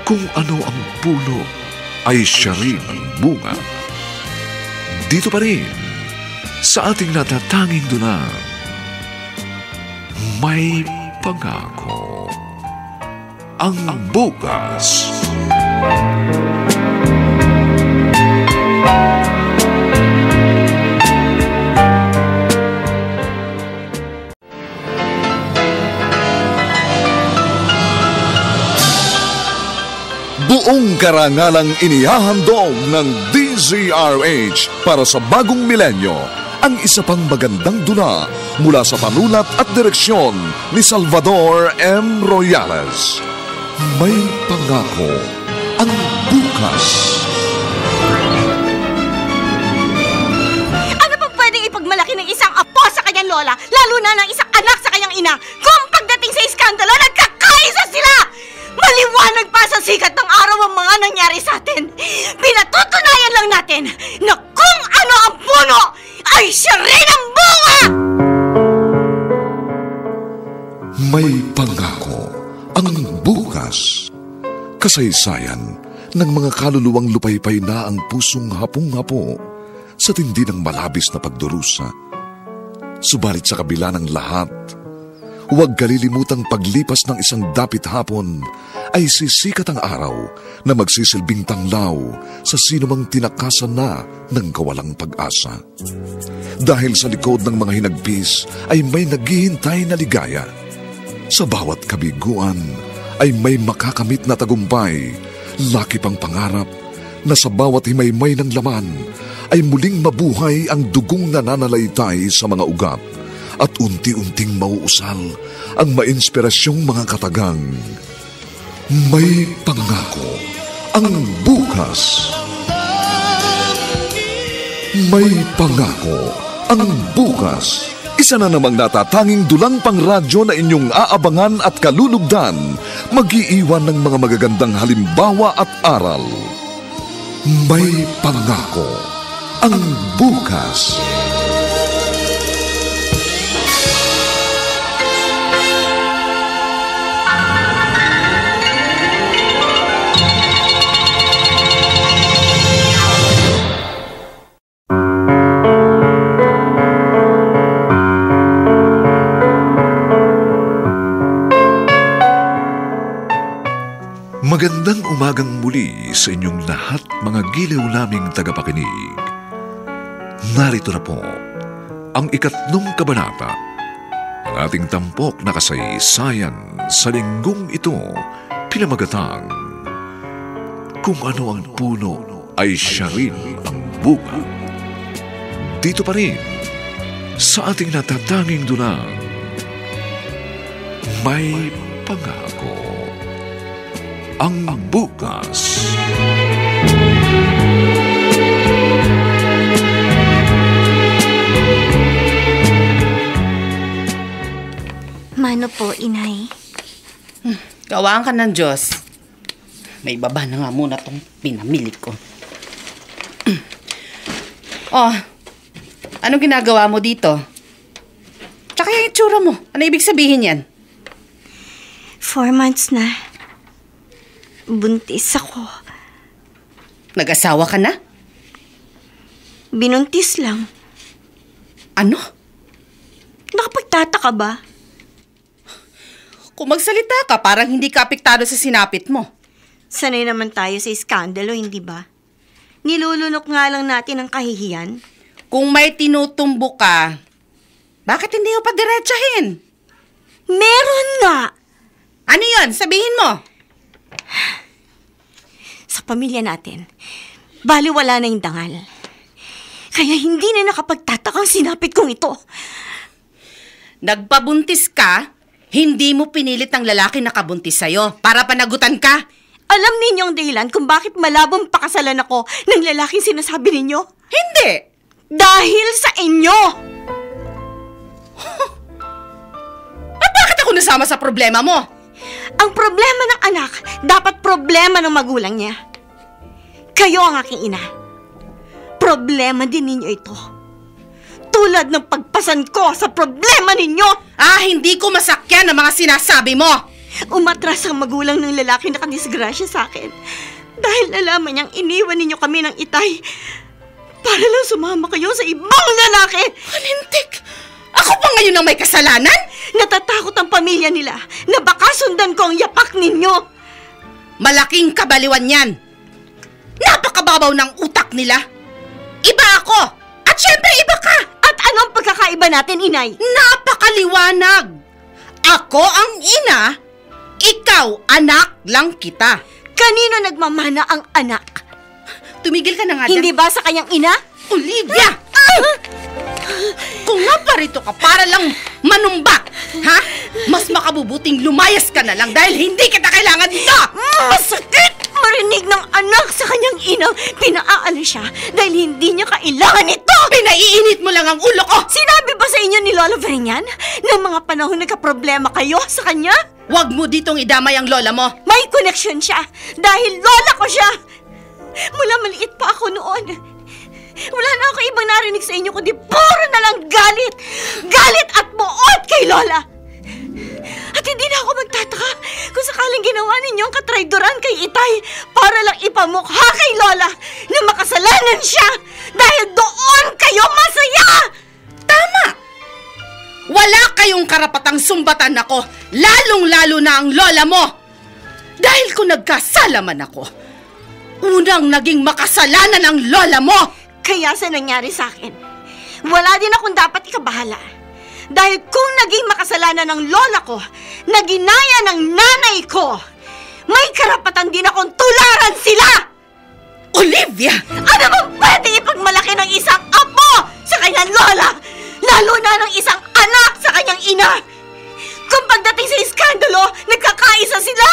Kung ano ang puno ay siya rin ang bunga. Dito pa rin, sa ating natatanging dunang, May Pangako ang Bukas. Buong karangalang inihahandog ng DZRH para sa bagong milenyo ang isa pang magandang dula mula sa panulat at direksyon ni Salvador M. Royales. May Pangako ang Bukas. Ano pang pwedeng ipagmalaki ng isang apo sa kanyang lola, lalo na ng isang anak sa kanyang ina, kung pagdating sa iskandalo, nagkakaisa sila! Maliwanag pa sa sikat ng araw ang mga nangyari sa atin. Pinatutunayan lang natin na kung ano ang puno, ay siya rin ang bunga! May Pangako ang Bukas. Kasaysayan ng mga kaluluwang lupaypay na ang pusong hapong-hapo sa tindi ng malabis na pagdurusa. Subalit sa kabila ng lahat, huwag kalilimutang paglipas ng isang dapit hapon ay sisikat ang araw na magsisilbing tanglaw sa sinumang tinakasan na ng kawalang pag-asa. Dahil sa likod ng mga hinagpis ay may naghihintay na ligaya. Sa bawat kabiguan ay may makakamit na tagumpay, laki pang pangarap na sa bawat himaymay ng laman ay muling mabuhay ang dugong nananalaytay sa mga ugat at unti-unting mauusal ang mainspirasyong mga katagang. May Pangako ang Bukas. May Pangako ang Bukas. Isa na namang natatanging dulang pangradyo na inyong aabangan at kalulugdan, mag-iiwan ng mga magagandang halimbawa at aral. May Pangako ang Bukas. Magandang umagang muli sa inyong lahat, mga giliw naming tagapakinig. Narito na po ang 3 kabanata ng ating tampok na kasaysayan sa linggong ito, pinamagatang Kung Ano ang Puno ay Siya Rin ang Bunga. Dito pa rin sa ating natatanging dunang, May Pangako ang Bukas. Mano po, Inay? Kawaan ka ng Diyos. May baba na nga muna tong pinamili ko. Oh, anong ginagawa mo dito? Tsaka yung itsura mo. Ano ibig sabihin yan? 4 months na. Buntis ako. Nag-asawa ka na? Binuntis lang. Ano? Nakapagtataka ba? Kung magsalita ka, parang hindi ka apektado sa sinapit mo. Sanay naman tayo sa iskandalo, hindi ba? Nilulunok nga lang natin ang kahihiyan. Kung may tinutumbo ka, bakit hindi mo pa diretsahin? Meron nga! Ano yon? Sabihin mo. Sa pamilya natin, baliwala na yung dangal. Kaya hindi na nakapagtataka ang sinapit kong ito. Nagpabuntis ka, hindi mo pinilit ang lalaki na kabuntis sa'yo para panagutan ka. Alam ninyo ang dahilan kung bakit malabong pakasalan ako ng lalaking sinasabi ninyo? Hindi! Dahil sa inyo! At bakit ako nasama sa problema mo? Ang problema ng anak, dapat problema ng magulang niya. Kayo ang aking ina. Problema din ninyo ito. Tulad ng pagpasan ko sa problema ninyo. Hindi ko masakyan ang mga sinasabi mo. Umatras ang magulang ng lalaki na kadisgrasya sa akin. Dahil nalaman niyang iniwan ninyo kami ng itay para lang sumama kayo sa ibang lalaki. Kalintik! Ako pa ngayon ang may kasalanan? Natatakot ang pamilya nila na baka sundan ko ang yapak ninyo. Malaking kabaliwan yan. Napakababaw ng utak nila. Iba ako. At syempre iba ka. At anong pagkakaiba natin, inay? Napakaliwanag. Ako ang ina, ikaw anak lang kita. Kanino nagmamana ang anak? Tumigil ka na nga dyan. Hindi ba sa kanyang ina? Olivia! Kung naparito ka para lang manumbat, ha? Mas makabubuting lumayas ka na lang dahil hindi kita kailangan dito! Masakit marinig ng anak sa kanyang ina. Pinaalis siya dahil hindi niya kailangan ito. Pinaiinit mo lang ang ulo ko! Sinabi ba sa inyo ni Lola Veriñan ng mga panahon nagka-problema kayo sa kanya? Huwag mo ditong idamay ang lola mo. May koneksyon siya dahil lola ko siya. Mula maliit pa ako noon. Wala na ako ibang narinig sa inyo kundi puro na lang galit. Galit at buot kay Lola. At hindi na ako magtataka kung sakaling ginawa ninyo ang katrayduran kay Itay para lang ipamukha kay Lola na makasalanan siya dahil doon kayo masaya. Tama! Wala kayong karapatang sumbatan ako, lalong-lalo na ang lola mo. Dahil kung nagkasalaman ako, unang naging makasalanan ang lola mo. Kaya sa nangyari sa akin, wala din akong dapat ikabahala. Dahil kung naging makasalanan ng lola ko na ginaya ng nanay ko, may karapatan din akong tularan sila! Olivia! Ano bang pwede ipagmalaki ng isang apo sa kanyang lola? Lalo na ng isang anak sa kanyang ina? Kung pagdating sa iskandalo, nagkakaisa sila?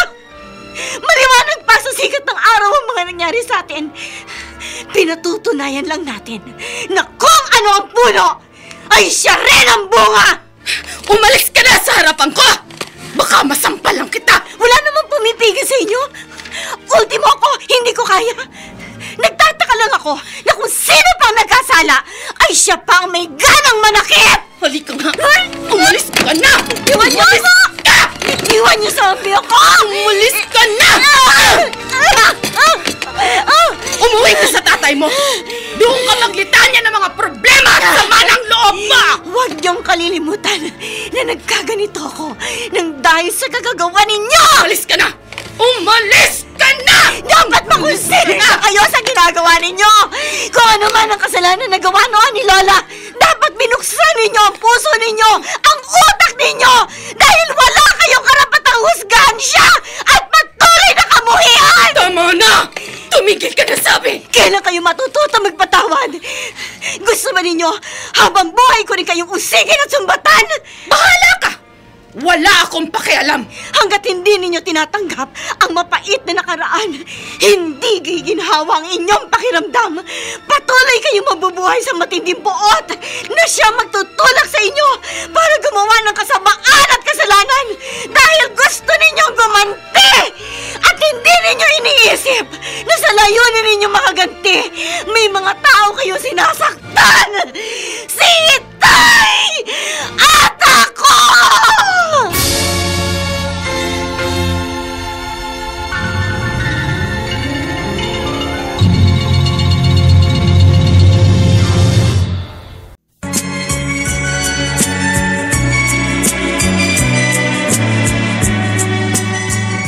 Maliwanag pa sa sikat ng araw ang mga nangyari sa atin. Pinatutunayan lang natin na kung ano ang puno, ay siya rin ang bunga! Umalis ka na sa harapan ko! Baka masampal lang kita! Wala namang pumipigil sa inyo. Ultimo ako, hindi ko kaya. Nagtataka lang ako na kung sino pang nagkasala, ay siya pa ang may ganang manakit! Halika nga! Umalis ka na! Iwan niyo ako! Iwan niyo sabi ako! Umalis ka na! Umuwi ka sa tatay mo! Doon ka maglitanya ng mga problema at sama ng loob mo! Huwag niyong kalilimutan na nagkaganito ako nang dahil sa kagagawa ninyo! Umalis ka na! Umalis ka na! Dapat makonsider na kayo sa ginagawa ninyo! Kung ano man ang kasalanan na gawa noon ni Lola, dapat binuksan ninyo ang puso ninyo, ang utak ninyo! Dahil wala kayong karapatang husgahan siya at patuloy na kamuhian! Tama na! Tumigil ka na sabi! Kailan kayo matututo magpatawad? Gusto ba ninyo habang buhay ko rin kayong usigin at sumbatan? Bahala ka! Wala akong pakialam! Hanggat hindi ninyo tinatanggap ang mapait na nakaraan, hindi giginhawa ang inyong pakiramdam. Patuloy kayong mabubuhay sa matinding buot na siya magtutulak sa inyo para gumawa ng kasamaan at kasalanan dahil gusto ninyong gumanti at hindi ninyo iniisip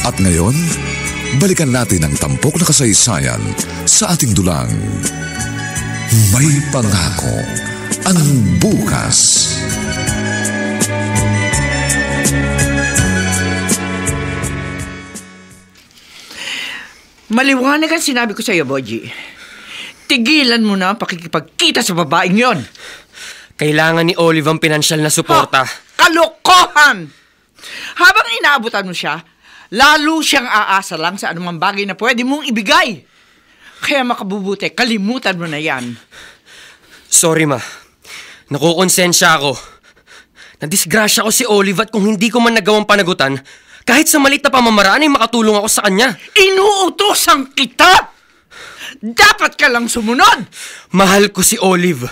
At ngayon, balikan natin ang tampok na kasaysayan sa ating dulang. May pangako ang bukas. Maliwanag ang sinabi ko sa iyo, Boji. Tigilan mo na ang pakikipagkita sa babaeng yon. Kailangan ni Olive ang pinansyal na suporta. Kalokohan! Habang inaabutan mo siya, lalo siyang aasa lang sa anumang bagay na pwede mong ibigay. Kaya makabubuti, kalimutan mo na yan. Sorry, Ma. Nakukonsensya ako. Nadisgrasya ko si Olive at kung hindi ko man nagawang panagutan, kahit sa maliit na pamamaraan ay makatulong ako sa kanya. Inuutosan kita! Dapat ka lang sumunod! Mahal ko si Olive.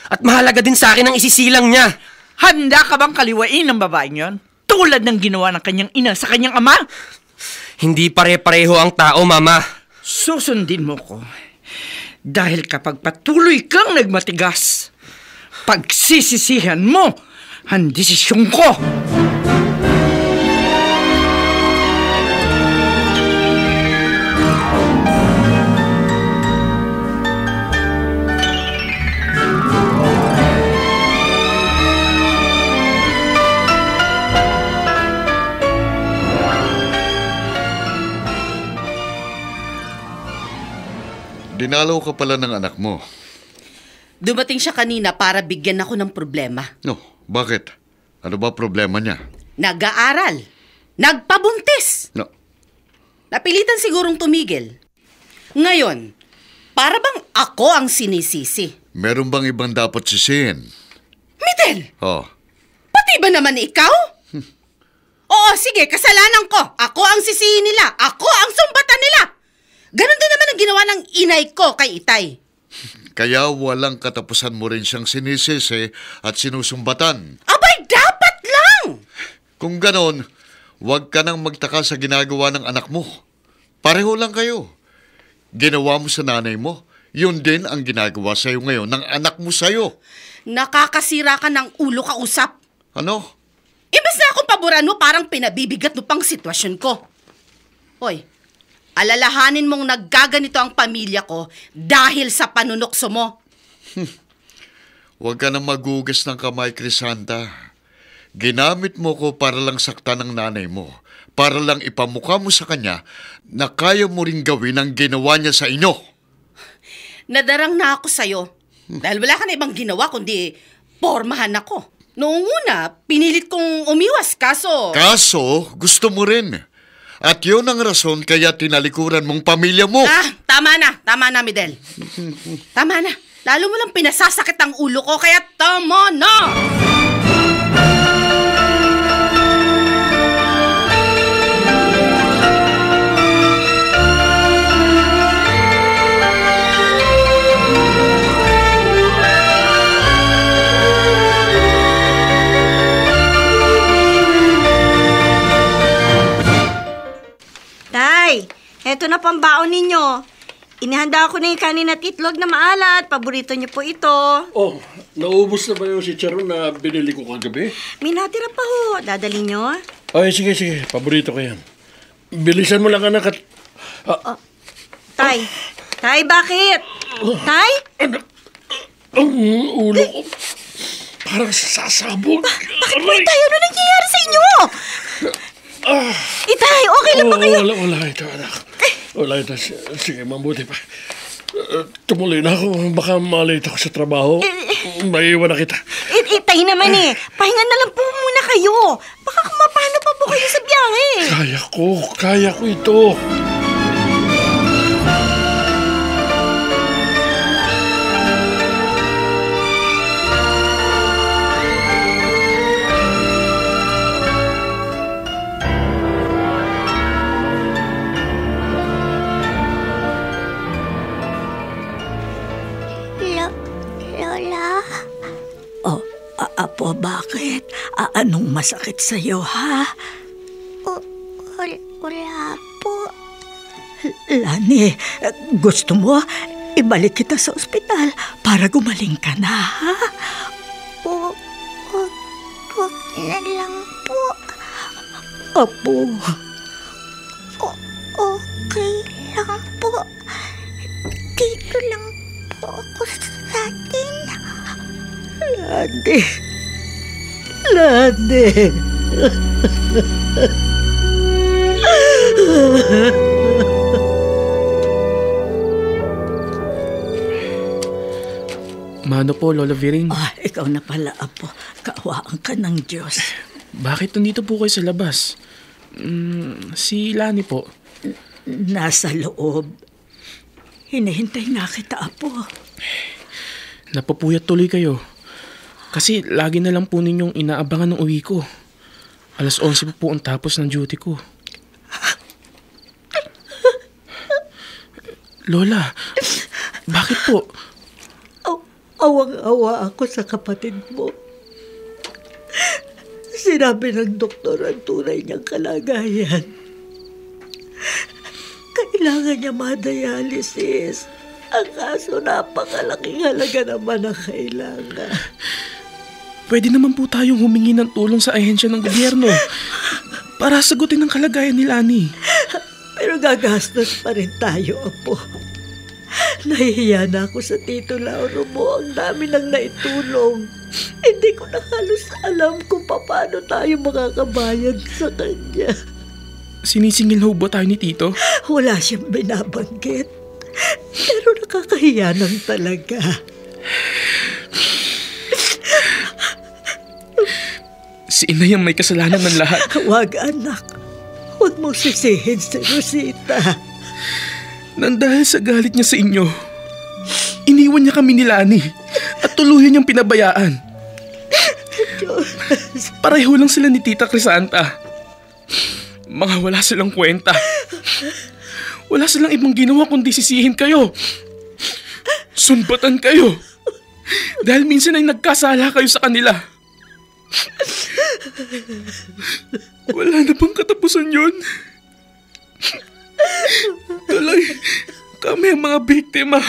At mahalaga din sa akin ang isisilang niya. Handa ka bang kaliwain ng babaeng yon? Tulad ng ginawa ng kanyang ina sa kanyang ama? Hindi pare-pareho ang tao, Mama. Susundin mo ko. Dahil kapag patuloy kang nagmatigas, pagsisisihan mo ang desisyon ko. Dinalaw ka pala ng anak mo. Dumating siya kanina para bigyan ako ng problema. No, bakit? Ano ba problema niya? Nag-aaral. Nagpabuntis. No. Napilitan sigurong tumigil. Ngayon, para bang ako ang sinisisi? Meron bang ibang dapat sisihin? Midel! Oh. Pati ba naman ikaw? Oo, sige, kasalanan ko. Ako ang sisihin nila. Ako ang sumbatan nila. Ganon din naman ang ginawa ng inay ko kay Itay. Kaya walang katapusan mo rin siyang sinisisi at sinusumbatan. Abay, dapat lang! Kung ganon, huwag ka nang magtaka sa ginagawa ng anak mo. Pareho lang kayo. Ginawa mo sa nanay mo, yun din ang ginagawa sa'yo ngayon ng anak mo sa'yo. Nakakasira ka ng ulo kausap. Ano? Imbes na akong paboran mo, parang pinabibigat mo pang sitwasyon ko. Hoy, alalahanin mong naggaganito ang pamilya ko dahil sa panunokso mo. Huwag ka nang magugas ng kamay, Crisanta. Ginamit mo ko para lang saktan ng nanay mo. Para lang ipamukha mo sa kanya na kaya mo rin gawin ang ginawa niya sa inyo. Nadarang na ako sa'yo. Dahil wala ka na ibang ginawa kundi pormahan ako. Noong una, pinilit kong umiwas kaso... Kaso, gusto mo rin. At yun ang rason kaya tinalikuran mong pamilya mo. Tama na, Midel. Tama na. Lalo mo lang pinasasakit ang ulo ko, kaya tama na! Tay, eto na pambaon ninyo. Inihanda ko na yung kanin at itlog na maalat. Paborito niyo po ito. Oh, naubos na ba yung si Charon na binili ko kagabi? May natira pa ho. Dadali niyo? Ay, sige. Paborito ko yan. Bilisan mo lang, anak, at... Tay, bakit? Tay? Ang ulo ko. Parang sasabog. Bakit po tayo? Ano nangyayari sa inyo? Itay, okay lang ba kayo? Wala ito, anak. Wala ito. Sige, mabuti pa. Tumuloy na ako. Baka malate ako sa trabaho. Maiiwan na kita. Itay naman Pahinga na lang po muna kayo. Baka kumapano pa po kayo sa biyahe. Kaya ko ito. Lola? Oh, Apo, bakit? Anong masakit sa'yo, ha? Wala po. Lani, gusto mo ibalik kita sa ospital para gumaling ka na, ha? Wag na lang po. Apo, Lani. Lani. Mano po, Lola Viring? Ikaw na pala, Apo. Kaawaan ka ng Diyos. Bakit nandito po kayo sa labas? Si Lani po. Nasa loob. Hinihintay nga kita, Apo. Napapuyat tuloy kayo. Kasi lagi na lang po ninyong inaabangan ng uwi ko. 11:00 po ang tapos ng duty ko. Lola, bakit po? Awang-awa ako sa kapatid mo. Sinabi ng doktor ang tunay niyang kalagayan. Kailangan niya ma-dialysis. Ang kaso napakalaking halaga naman ang kailangan. Pwede naman po tayong humingi ng tulong sa ahensya ng gobyerno para sagutin ang kalagayan ni Lani. Pero gagastos pa rin tayo, Apo. Nahihiya na ako sa Tito Lauro mo. Ang dami nang naitulong. Hindi ko na halos alam kung paano tayo makakabayad sa kanya. Sinisingil ho ba tayo ni Tito? Wala siyang binabanggit. Pero nakakahiya nang talaga. Si Inay ang may kasalanan ng lahat. Huwag, anak. Huwag mong sisihin si Rosita. Nang dahil sa galit niya sa inyo, iniwan niya kami ni Lani at tuluyan niyang pinabayaan. Pareho lang sila ni Tita Crisanta. Mga wala silang kwenta. Wala silang ibang ginawa kundi sisihin kayo. Sunbatan kayo. Dahil minsan ay nagkasala kayo sa kanila. Wala na bang katapusan yun? Tuloy, kami ang mga biktima.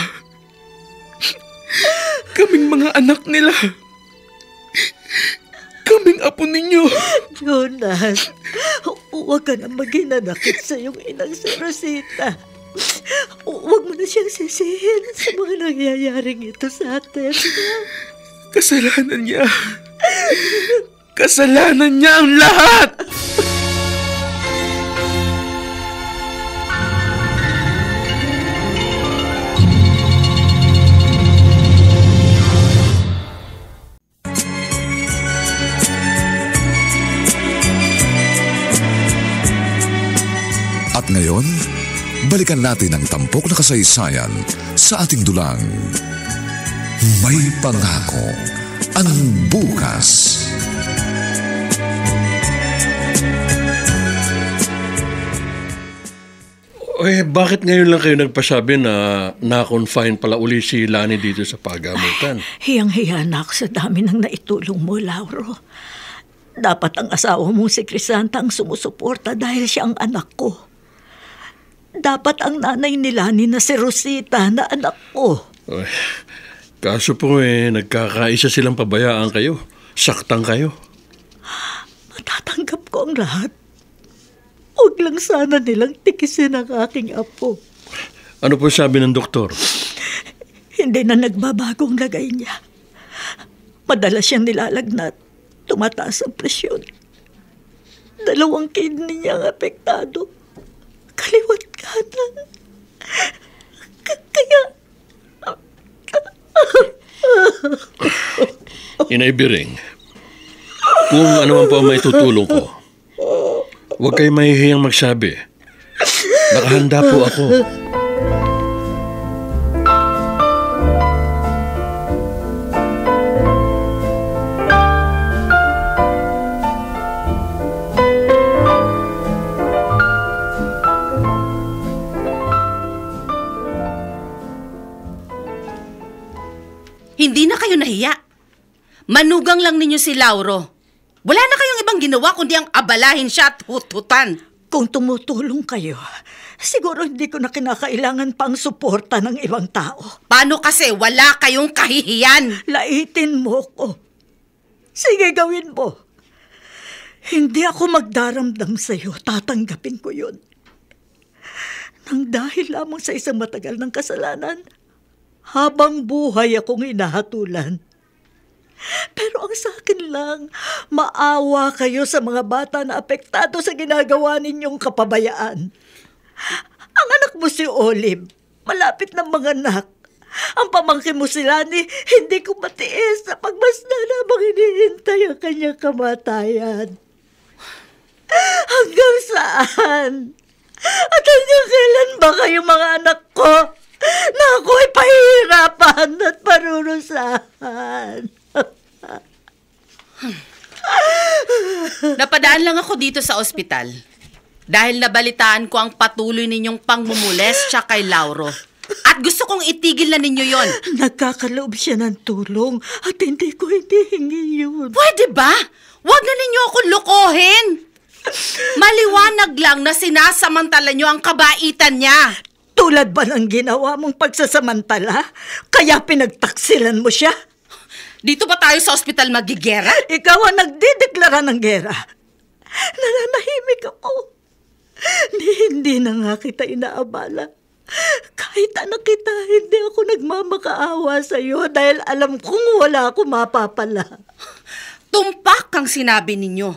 Kaming mga anak nila. Kaming apo ninyo. Jonas, huwag ka na maghinanakit sa iyong inang si Rosita. Huwag mo na siyang sisihin sa mga nangyayaring ito sa atin. Kasalanan niya. Kasalanan niya ang lahat! At ngayon, balikan natin ang tampok na kasaysayan sa ating dulang. May pangako ang bukas. Bakit ngayon lang kayo nagpasabi na na-confine pala uli si Lani dito sa pagamutan? Hiyang-hiya na ako sa dami ng naitulong mo, Lauro. Dapat ang asawa mong si Crisanta ang sumusuporta dahil siya ang anak ko. Dapat ang nanay ni Lani na si Rosita na anak ko. Kaso po nagkakaisa silang pabayaan kayo. Saktang kayo. Matatanggap ko ang lahat. Huwag lang sana nilang tikisin ang aking apo. Ano po sabi ng doktor? Hindi na nagbabagong lagay niya. Madalas siyang nilalagnat. Tumataas ang presyon. 2 kidney niya ang apektado. Kaliwat kanan. Kaya... Inay Biring, kung ano man po ang maitutulong ko, huwag kayo mahihiyang magsabi. Nakahanda po ako. Hindi na kayo nahiya. Manugang lang ninyo si Lauro. Wala na kayong ibang ginawa kundi ang abalahin siya at hut-hutan. Kung tumutulong kayo, siguro hindi ko na kinakailangan pang suporta ng ibang tao. Paano kasi wala kayong kahihiyan? Laitin mo ko. Sige, gawin mo. Hindi ako magdaramdam sa'yo. Tatanggapin ko yun. Nang dahil lamang sa isang matagal ng kasalanan, habang buhay akong hinahatulan. Pero ang sa akin lang, maawa kayo sa mga bata na apektado sa ginagawa ninyong kapabayaan. Ang anak mo si Olive, malapit ng mga anak. Ang pamangkin mo si Lani, hindi ko matiis sa pagmasdan habang hinihintay ang kanyang kamatayan. Hanggang saan? At hanggang kailan ba kayo mga anak ko na ako'y pahihirapan at parurusahan? Napadaan lang ako dito sa ospital dahil nabalitaan ko ang patuloy ninyong pangmumulestya kay Lauro. At gusto kong itigil na ninyo yon. Nagkakaloob siya ng tulong at hindi ko hinihingi yun. Pwede ba? Huwag na ninyo akong lokohin. Maliwanag lang na sinasamantala nyo ang kabaitan niya. Tulad ba ng ginawa mong pagsasamantala? Kaya pinagtaksilan mo siya? Dito ba tayo sa ospital magigera? Ikaw ang nagdideklara ng gera. Nananahimik ako. Hindi na nga kita inaabala. Kahit anak kita, hindi ako nagmamakaawa sa iyo dahil alam kong wala ako mapapala. Tumpak ang sinabi ninyo.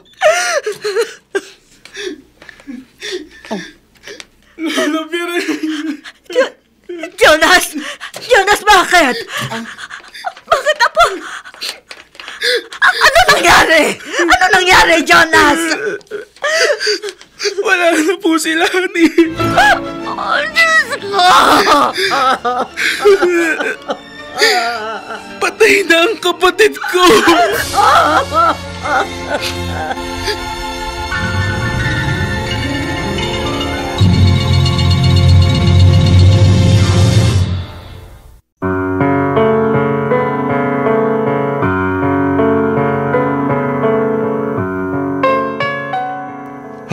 Lola Vera. Jonas! Jonas, bakit? Bakit apo? Ano nangyari? Ano nangyari, Jonas? Wala na po si Lani. Oh, Diyos ko! Patay na ang kapatid ko.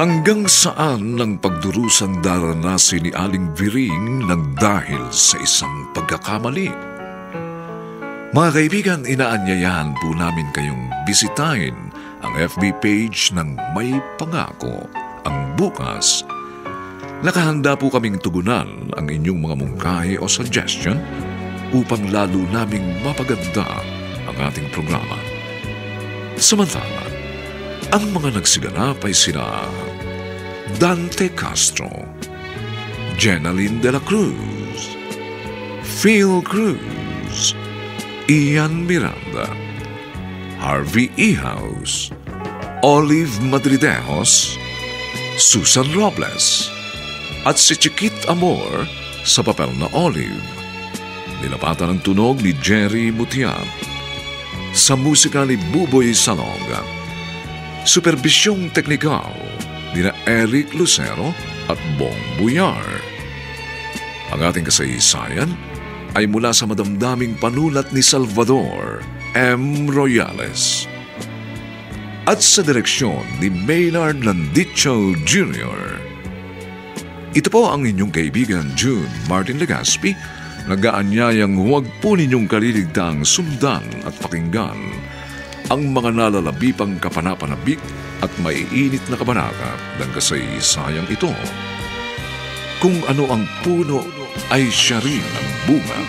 Hanggang saan ng pagdurusang daranasin ni Aling Viring nang dahil sa isang pagkakamali? Mga kaibigan, inaanyayahan po namin kayong bisitahin ang FB page ng May Pangako, ang Bukas. Nakahanda po kaming tugunan ang inyong mga mungkahi o suggestion upang lalo naming mapaganda ang ating programa. Samantala, ang mga nagsiganap ay sina Dante Castro, Jenaline de la Cruz, Phil Cruz, Ian Miranda, Harvey Ihaus, Olive Madridejos, Susan Robles, at si Chiquit Amor sa papel na Olive. Nilapatan ang tunog ni Jerry Mutian. Sa musika ni Buboy Salonga. Superbisyong teknikal ni Eric Lucero at Bong Buyar. Ang ating kasaysayan ay mula sa madamdaming panulat ni Salvador M. Royales at sa direksyon ni Maynard Landicho Jr. Ito po ang inyong kaibigan June Martin Legaspi, nag-aanyayang huwag po ninyong kaliligtaang sundan at pakinggan ang mga nalalabipang kapanapanabik at maiinit na kabanata ng kasaysayang ito. Kung ano ang puno ay siya rin ang bunga.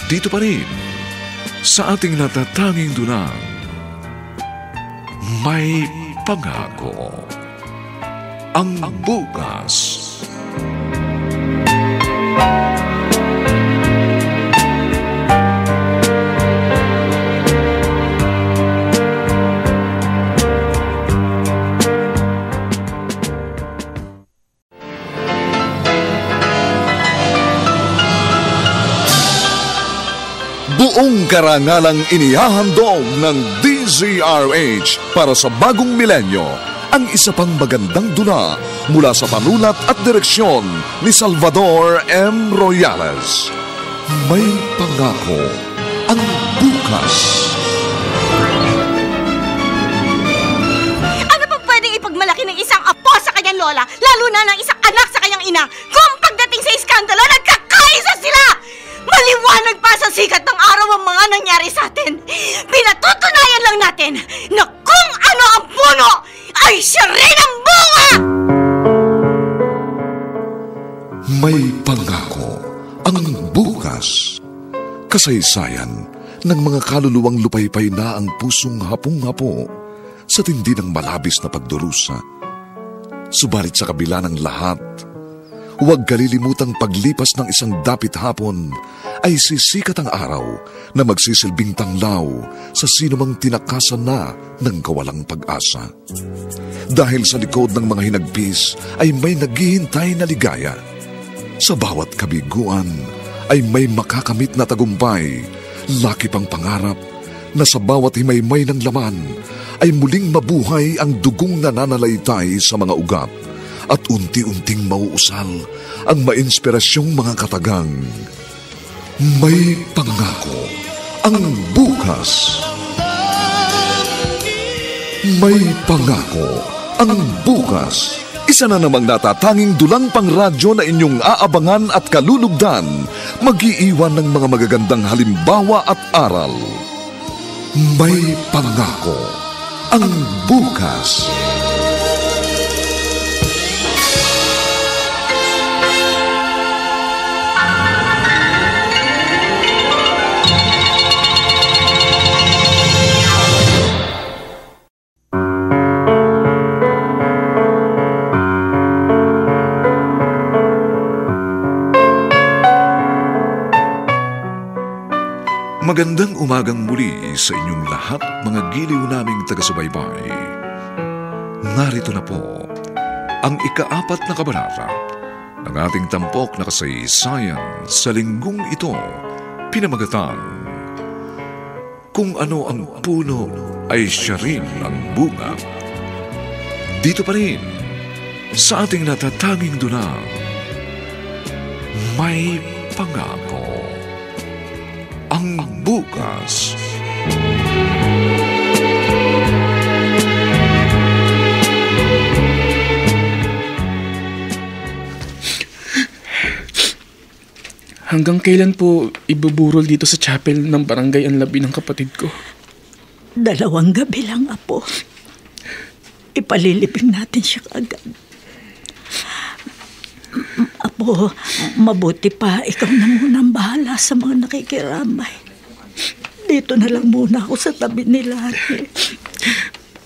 Dito pa rin, sa ating natatanging dunang, May Pangako, ang Bukas. Buong karangalang inihahandog ng DZRH para sa bagong milenyo ang isa pang magandang dula mula sa panulat at direksyon ni Salvador M. Royales. May Pangako, ang Bukas. Ano pang pwedeng ipagmalaki ng isang apo sa kanyang lola, lalo na ng isang anak sa kanyang ina, kung pagdating sa iskandalo, nagkakaisa sila! Maliwanag pa sa sikat ng araw ang mga nangyari sa atin. Pinatutunayan lang natin na kung ano ang puno, ay siya rin ang bunga! May Pangako, ang Bukas. Kasaysayan ng mga kaluluwang lupaypay na ang pusong hapong-hapo sa tindi ng malabis na pagdurusa. Subalit sa kabila ng lahat, huwag kalilimutang paglipas ng isang dapit hapon ay sisikat ang araw na magsisilbing tanglaw sa sinumang tinakasan na ng kawalang pag-asa. Dahil sa likod ng mga hinagpis ay may naghihintay na ligaya. Sa bawat kabiguan ay may makakamit na tagumpay, laki pang pangarap na sa bawat himaymay ng laman ay muling mabuhay ang dugong nananalaytay sa mga ugat at unti-unting mauusal ang mainspirasyong mga katagang. May pangako ang bukas. May pangako ang bukas. Isa na namang natatanging dulang pangradyo na inyong aabangan at kalulugdan, mag-iiwan ng mga magagandang halimbawa at aral. May pangako ang bukas. Magandang umagang muli sa inyong lahat, mga giliw naming taga-subaybay. Narito na po ang ika-4 na kabanata ng ating tampok na kasaysayan sa linggong ito, pinamagatan, Kung ano ang puno ay siya rin ang bunga. Dito pa rin sa ating natatanging dunang, may pangako ang bukas. Hanggang kailan po ibuburol dito sa chapel ng barangay ang labi ng kapatid ko? 2 gabi lang, Apo. Ipalilibing natin siya agad. Apo, mabuti pa ikaw na muna ang bahala sa mga nakikiramay. Dito na lang muna ako sa tabi nila.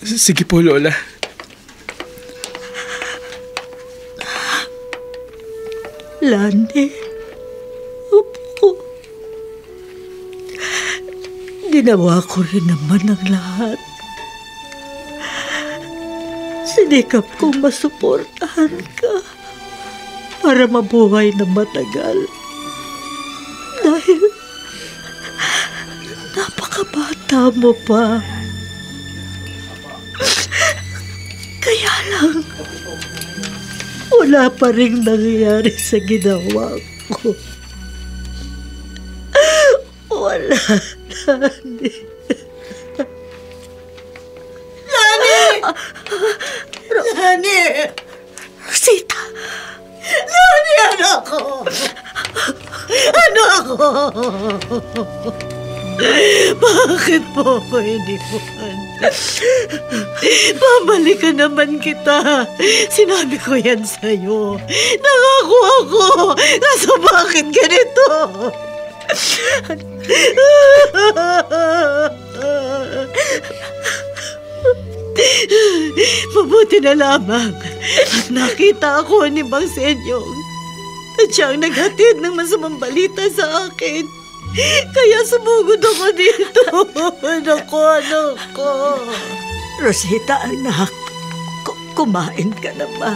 Sige po, Lola. Lani, Apo, ginawa ko rin naman ang lahat. Sinikap kong masuportahan ka para mabuhay na matagal. Dahil napakabata mo pa. Kaya lang, wala pa rin nangyayari sa ginawa ko. Wala, Lani. Lani! Rosita! Lani, anak ko! Anak ko! Bakit po ako iniwan? Babalikan naman kita. Sinabi ko yan sa'yo. Nangako ako. Kaso bakit ganito? Mabuti na lamang at nakita ako ni Mang Senyong at siya ang naghatid ng masamang balita sa akin. Kaya sumugod ako dito. Anak ko. Rosita, anak, kumain ka na ba?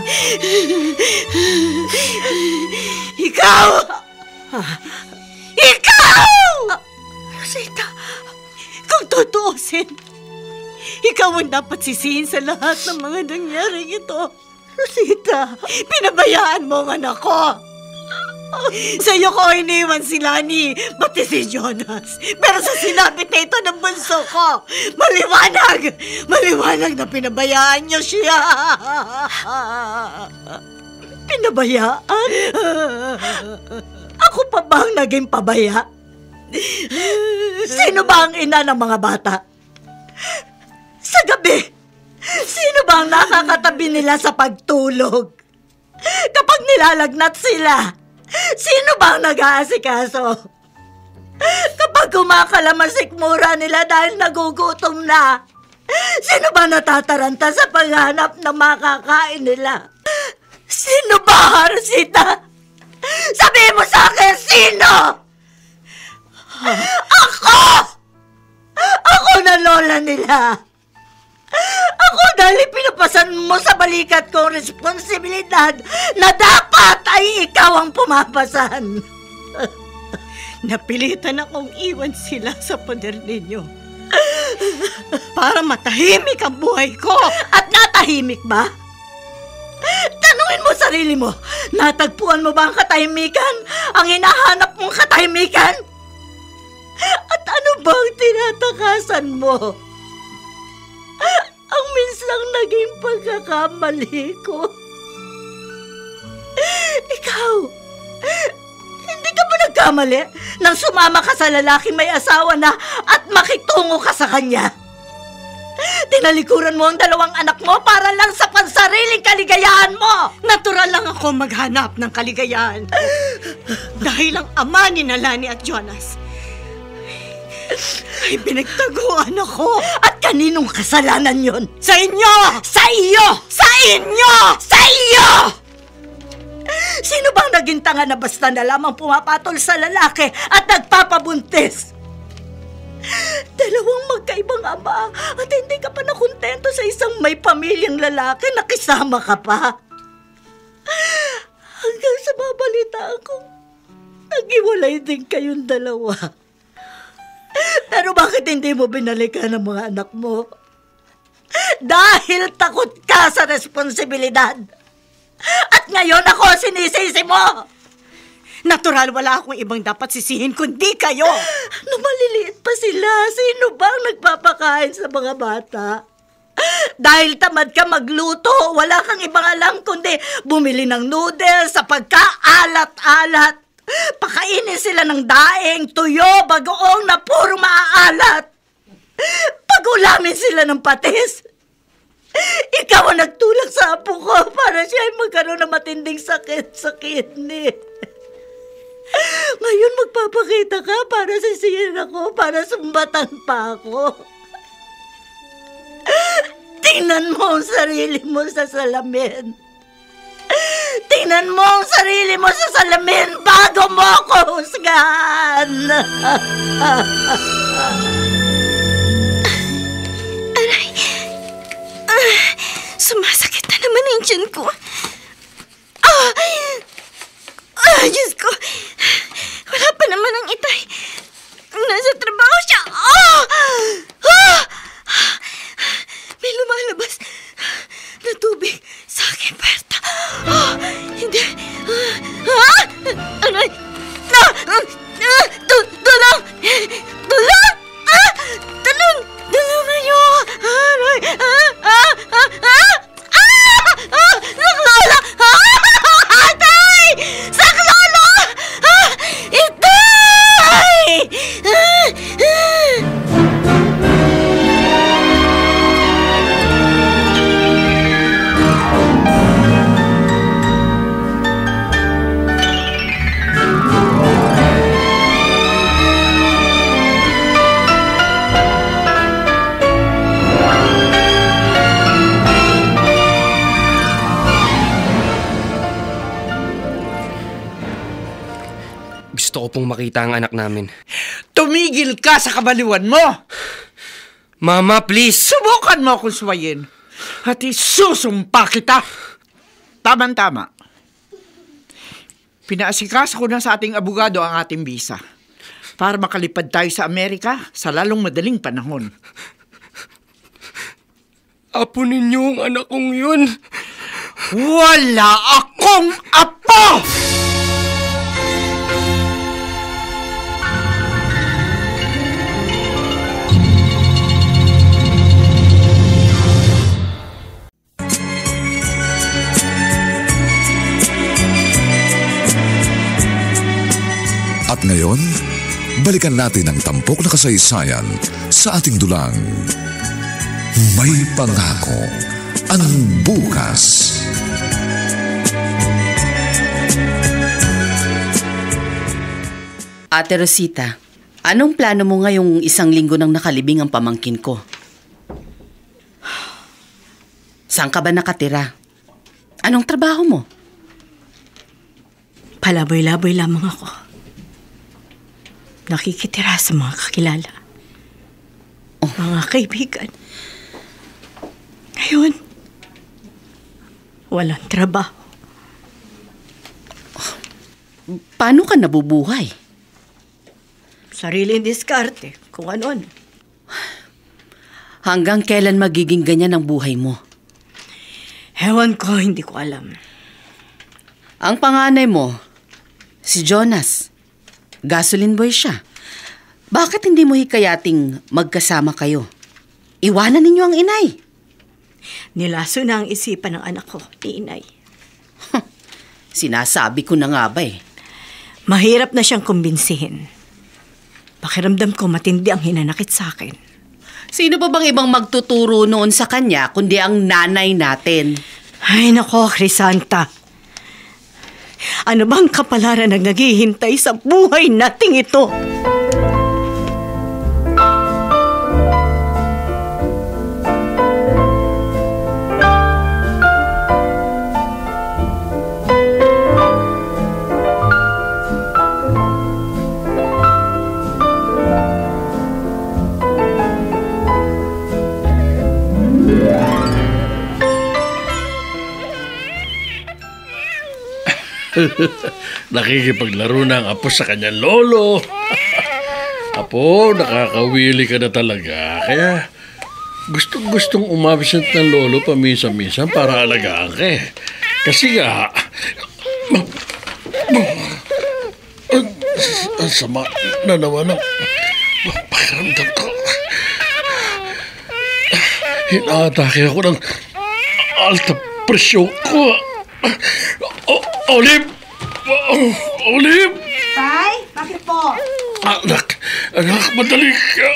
Ikaw! Ikaw! Rosita! Kung tutuusin, ikaw ang dapat sisihin sa lahat ng mga nangyaring ito. Rosita! Pinabayaan mo ang anak ko. Sa'yo ko iniwan si Lani, pati si Jonas. Pero sa sinapit na ito ng bunso ko, maliwanag na pinabayaan niyo siya. Pinabayaan? Ako pa ba ang naging pabaya? Sino ba ang ina ng mga bata? Sa gabi, sino ba ang nakakatabi nila sa pagtulog? Kapag nilalagnat sila, sino ba ang nag-aasikaso? Kapag kumakalamasik mura nila dahil nagugutom na, sino ba natataranta sa paghanap ng makakain nila? Sino ba, Rosita? Sabihin mo sa akin, sino? Ako! Ako na lola nila. Ako dahil pinapasan mo sa balikat ko responsibilidad na dapat ay ikaw ang pumapasan. Napilitan akong iwan sila sa poder ninyo para matahimik ang buhay ko. At natahimik ba? Tanungin mo sarili mo, natagpuan mo ba ang katahimikan? Ang hinahanap mong katahimikan? At ano ba ang tinatakasan mo? Ang minsang naging pagkakamali ko. Ikaw, hindi ka ba nagkamali nang sumama ka sa lalaking may asawa na at makitungo ka sa kanya? Tinalikuran mo ang 2 anak mo para lang sa pansariling kaligayahan mo. Natural lang ako maghanap ng kaligayahan ko. Dahil ang ama ni Nalani at Jonas ay pinagtaguan ako. At kaninong kasalanan yon? Sa inyo! Sa iyo! Sa inyo! Sa iyo! Sino bang naging tanga na basta na lamang pumapatol sa lalaki at nagpapabuntis? 2 magkaibang ama at hindi ka pa nakontento sa isang may pamilyang lalaki na kisama ka pa. Hanggang sa mabalitaan ko, nag-iwalay din kayong 2. Pero bakit hindi mo binalikan ang mga anak mo? Dahil takot ka sa responsibilidad. At ngayon ako sinisisi mo. Natural, wala akong ibang dapat sisihin kundi kayo. Nung maliliit pa sila, sino bang nagpapakain sa mga bata? Dahil tamad ka magluto, wala kang ibang alam kundi bumili ng noodles sa pagkaalat-alat. Pakainin sila ng daing, tuyo, bagoong na puro maaalat. Pagulamin sila ng patis. Ikaw ang nagtulak sa apo ko para siya ay magkaroon ng matinding sakit sa kidney. Ngayon magpapakita ka para sisihin ako, para sumbatan pa ako. Tingnan mo ang sarili mo sa salamin. Tingnan mo ang sarili mo sa salamin bago mo ako husgahan. Aray, sumasakit na naman ang tiyan ko. Diyos ko, wala pa naman ang itay. Nasa trabaho siya. May lumalabas na tubig sa aking puwerta. Hindi. Aray! Tulong! Tulong! Tulong! Tulungan niyo! Aray! Saklolo! Atay! Saklolo! Itay! Gusto ko pong makita ang anak namin. Tumigil ka sa kabaliwan mo! Mama, please! Subukan mo akong suwayin at isusumpa kita! Tama-tama. Pinaasikaso ko na sa ating abogado ang ating visa para makalipad tayo sa Amerika sa lalong madaling panahon. Apo ninyo ang anak kong yun. Wala akong apo! At ngayon, balikan natin ang tampok na kasaysayan sa ating dulang. May pangako ang bukas. Ate Rosita, Anong plano mo ngayong 1 linggo nang nakalibing ang pamangkin ko? Saan ka ba nakatira? Anong trabaho mo? Palaboy-laboy lamang ako. Nakikitira sa mga kakilala. Mga kaibigan. Ngayon, walang trabaho. Paano ka nabubuhay? Sariling diskarte, kung ano-ano. Hanggang kailan magiging ganyan ang buhay mo? Ewan ko, hindi ko alam. Ang panganay mo, si Jonas. Gasoline boy siya. Bakit hindi mo hikayating magkasama kayo? Iwanan ninyo ang inay. Nilaso na ang isipan ng anak ko, ni inay. Sinasabi ko na nga ba eh. Mahirap na siyang kumbinsihin. Pakiramdam ko matindi ang hinanakit sa akin. Sino pa bang ibang magtuturo noon sa kanya kundi ang nanay natin? Ay nako, Crisanta. Ano bang kapalaran ang naghihintay sa buhay nating ito? Nakikipaglaro na ang apo sa kanyang lolo. Apo, nakakawili ka na talaga. Kaya gustong umabsent ng lolo paminsan-minsan para alagaan ka eh. Kasi nga, ang sama na naman ang pakiramdam ko. Hinaatake ako ng alta presyon ko. Olive! Olive! Tay, bakit po? Anak, madali ka.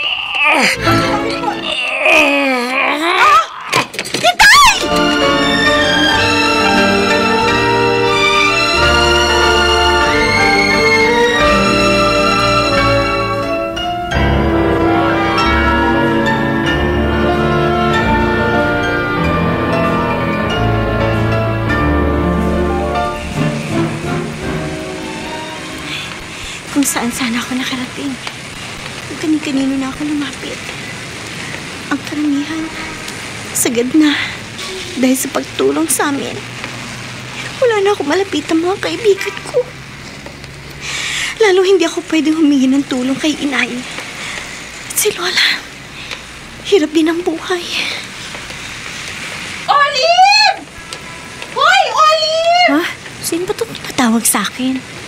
Kung saan sana ako nakarating. Kung kani-kanino na ako lumapit. Ang karamihan, sagad na dahil sa pagtulong sa amin. Wala na ako malapit ang mga kaibigan ko. Lalo hindi ako pwedeng humingi ng tulong kay inay. At si Lola, hirap din ang buhay. Olive! Hoy, Olive! Ha? Sino ba itong tumatawag sa akin?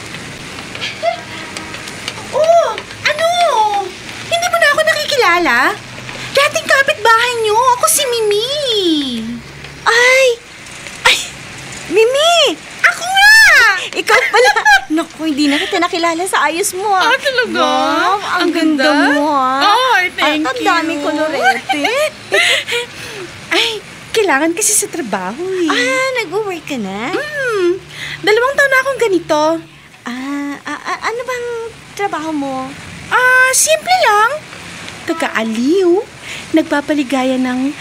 Oh, ano? Hindi mo na ako nakikilala? Dating kapitbahay niyo, ako si Mimi. Ay, Mimi! Ako nga! Ikaw pala. Naku, hindi na kita nakilala sa ayos mo. Ah, talaga? Wow, ang ganda mo, Ay, thank you. Ang daming kolorete. Ay, kailangan kasi sa trabaho eh. Nag-work ka na? 2 taon na akong ganito. Ano bang trabaho mo? Simple lang. Taga-aliw. Nagpapaligaya ng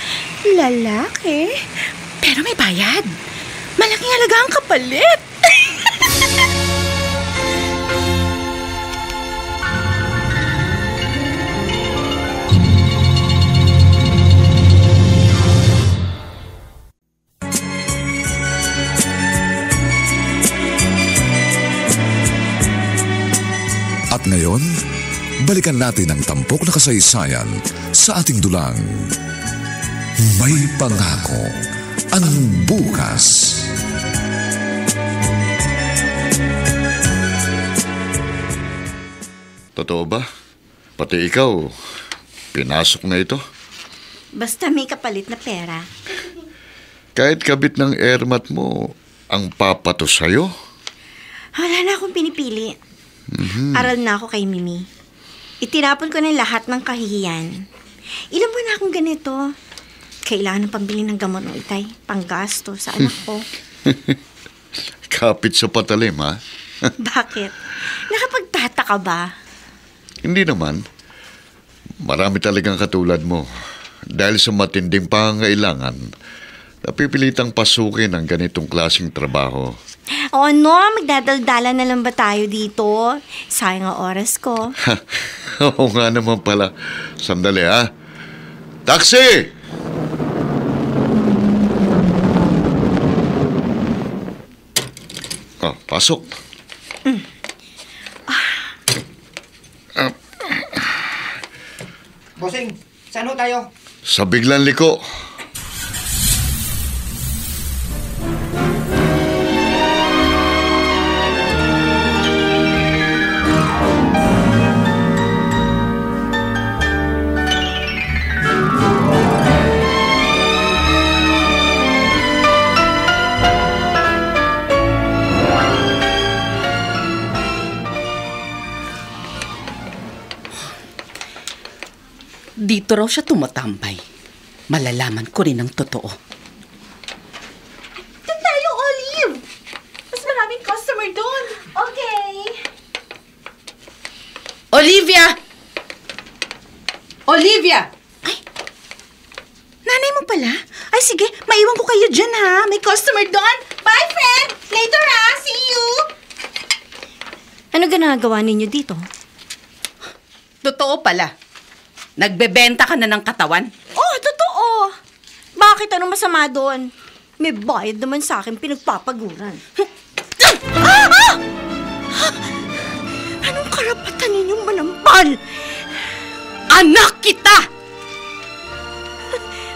lalaki. Pero may bayad. Malaking halaga ang kapalit. At ngayon, balikan natin ang tampok na kasaysayan sa ating dulang. May pangako ang bukas. Totoo ba? Pati ikaw, pinasok na ito? Basta may kapalit na pera. Kahit kabit ng airmat mo, ang papato sa'yo? Wala na akong pinipili. Aral na ako kay Mimi. Itinapon ko na lahat ng kahihiyan. Ilan buwan na akong ganito. Kailangan ng pambili ng gamot ng itay. Panggasto sa anak ko. Kapit sa patalim, ha? Bakit? Nakapagtataka ba? Hindi naman. Marami talagang katulad mo. Dahil sa matinding pangangailangan, napipilitang pasukin ang ganitong klaseng trabaho. O ano, magdadaldala na lang ba tayo dito? Sayang ang oras ko. Oo nga naman pala. Sandali ha. Taxi! Oh, pasok. Bossing, saan ho tayo? Sa Biglang Liko. Dito raw siya tumatambay. Malalaman ko rin ang totoo. Doon tayo, Olive! Mas maraming customer doon. Okay. Olivia! Olivia! Ay, nanay mo pala? Ay sige, maiwan ko kayo dyan ha. May customer doon. Bye, friend! Later ha, see you! Ano ginagawa ninyo dito? Totoo pala. Nagbebenta ka na ng katawan? Oh, totoo. Bakit? Anong masama doon? May bayad naman sa akin, pinagpapaguran. Anong karapatan ninyong manampal? Anak kita!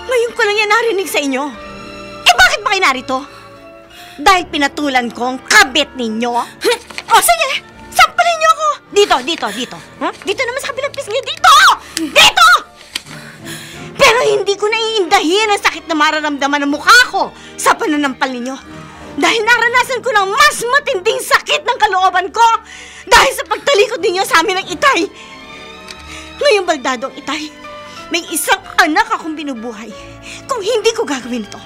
Ngayon ko lang yan narinig sa inyo. Eh bakit ba kayo narito? Dahil pinatulan ko ang kabit ninyo? O sige, sampalin niyo ako. Dito. Huh? Dito naman sa kabilang pisngi. Dito! Pero hindi ko naiindahin ang sakit na mararamdaman ng mukha ko sa pananampal ninyo. Dahil naranasan ko ng mas matinding sakit ng kalooban ko dahil sa pagtalikod ninyo sa amin ng itay. Ngayong baldado ang itay, may isang anak akong binubuhay. Kung hindi ko gagawin ito,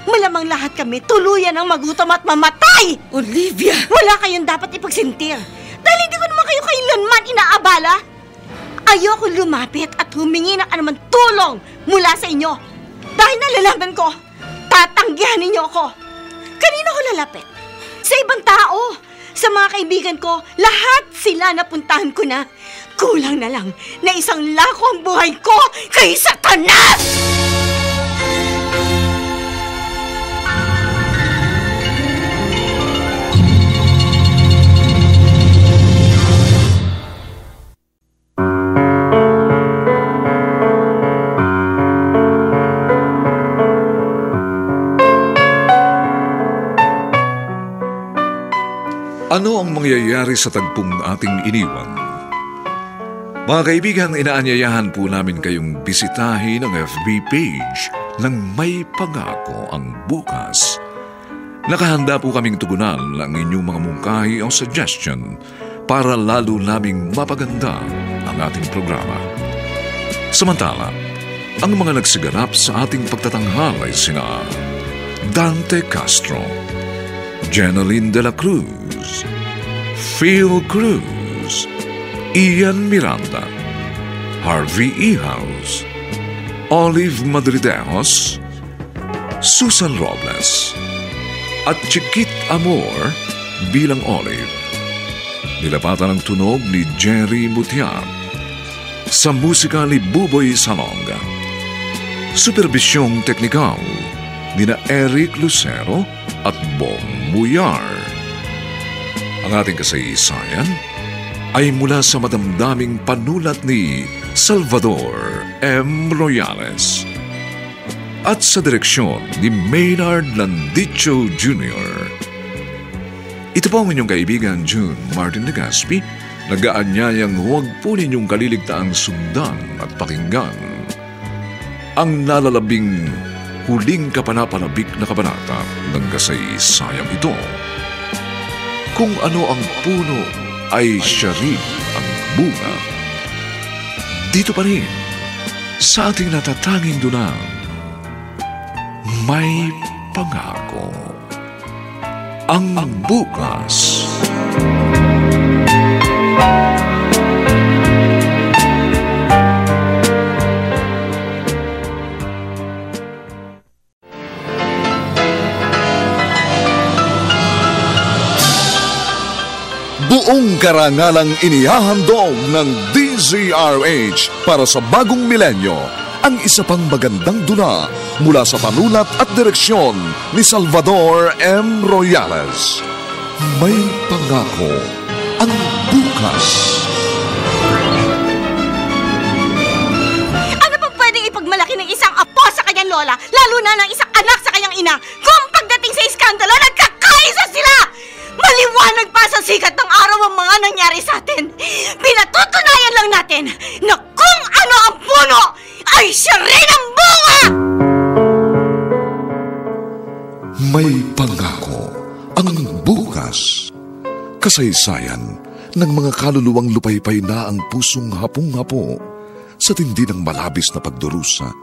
malamang lahat kami tuluyan ang magutom at mamatay. Olivia! Wala kayong dapat ipagsintir dahil hindi ko naman kayo kailanman inaabala. Ayoko lumapit at humingi ng anumang tulong mula sa inyo. Dahil nalalaman ko, tatanggihan ninyo ako. Kanino ko lalapit? Sa ibang tao. Sa mga kaibigan ko, lahat sila napuntahan ko na. Kulang na lang na isang lako ang buhay ko kay Satanas! Ano ang mangyayari sa tagpong ating iniwan? Mga kaibigan, inaanyayahan po namin kayong bisitahin ang FB page ng May Pangako ang Bukas. Nakahanda po kaming tugunan ang inyong mga mungkahi o suggestion para lalo naming mapaganda ang ating programa. Samantala, ang mga nagsiganap sa ating pagtatanghal ay sina Dante Castro, Jeneline de la Cruz, Phil Cruz, Ian Miranda, Harvey Ihaus, Olive Madridejos, Susan Robles, at Chiquit Amor bilang Olive. Nilapatan ang tunog ni Jerry Mutiar. Sa musika ni Buboy Salonga. Supervisyong teknikal nina Eric Lucero at Bong Muyar. Ang ating kasaysayan ay mula sa madamdaming panulat ni Salvador M. Royales at sa direksyon ni Maynard Landicho Jr. Ito po ang inyong kaibigan June Martin Legaspi, nag-aanyayang huwag po ninyong kaliligtaang sundan at pakinggan ang nalalabing huling kapanapanabik na kabanata ng kasaysayang ito. Kung ano ang puno ay siya rin ang bunga. Dito pa rin sa ating natatanging dunang May Pangako ang Bukas. Buong karangalang inihahandog ng DZRH para sa bagong milenyo ang isa pang magandang dula mula sa panulat at direksyon ni Salvador M. Royales. May pangako ang bukas. Ano pang pwedeng ipagmalaki ng isang apo sa kanyang lola, lalo na ng isang anak sa kanyang ina, kung pagdating sa iskandalo, nagkakaisa sila! Maliwanag pa sa sikat ng araw ang mga nangyari sa atin. Pinatutunayan lang natin na kung ano ang puno, ay siya rin ang bunga! May pangako ang bukas. Kasaysayan ng mga kaluluwang lupaypay na ang pusong hapong-hapo sa tindi ng malabis na pagdurusa.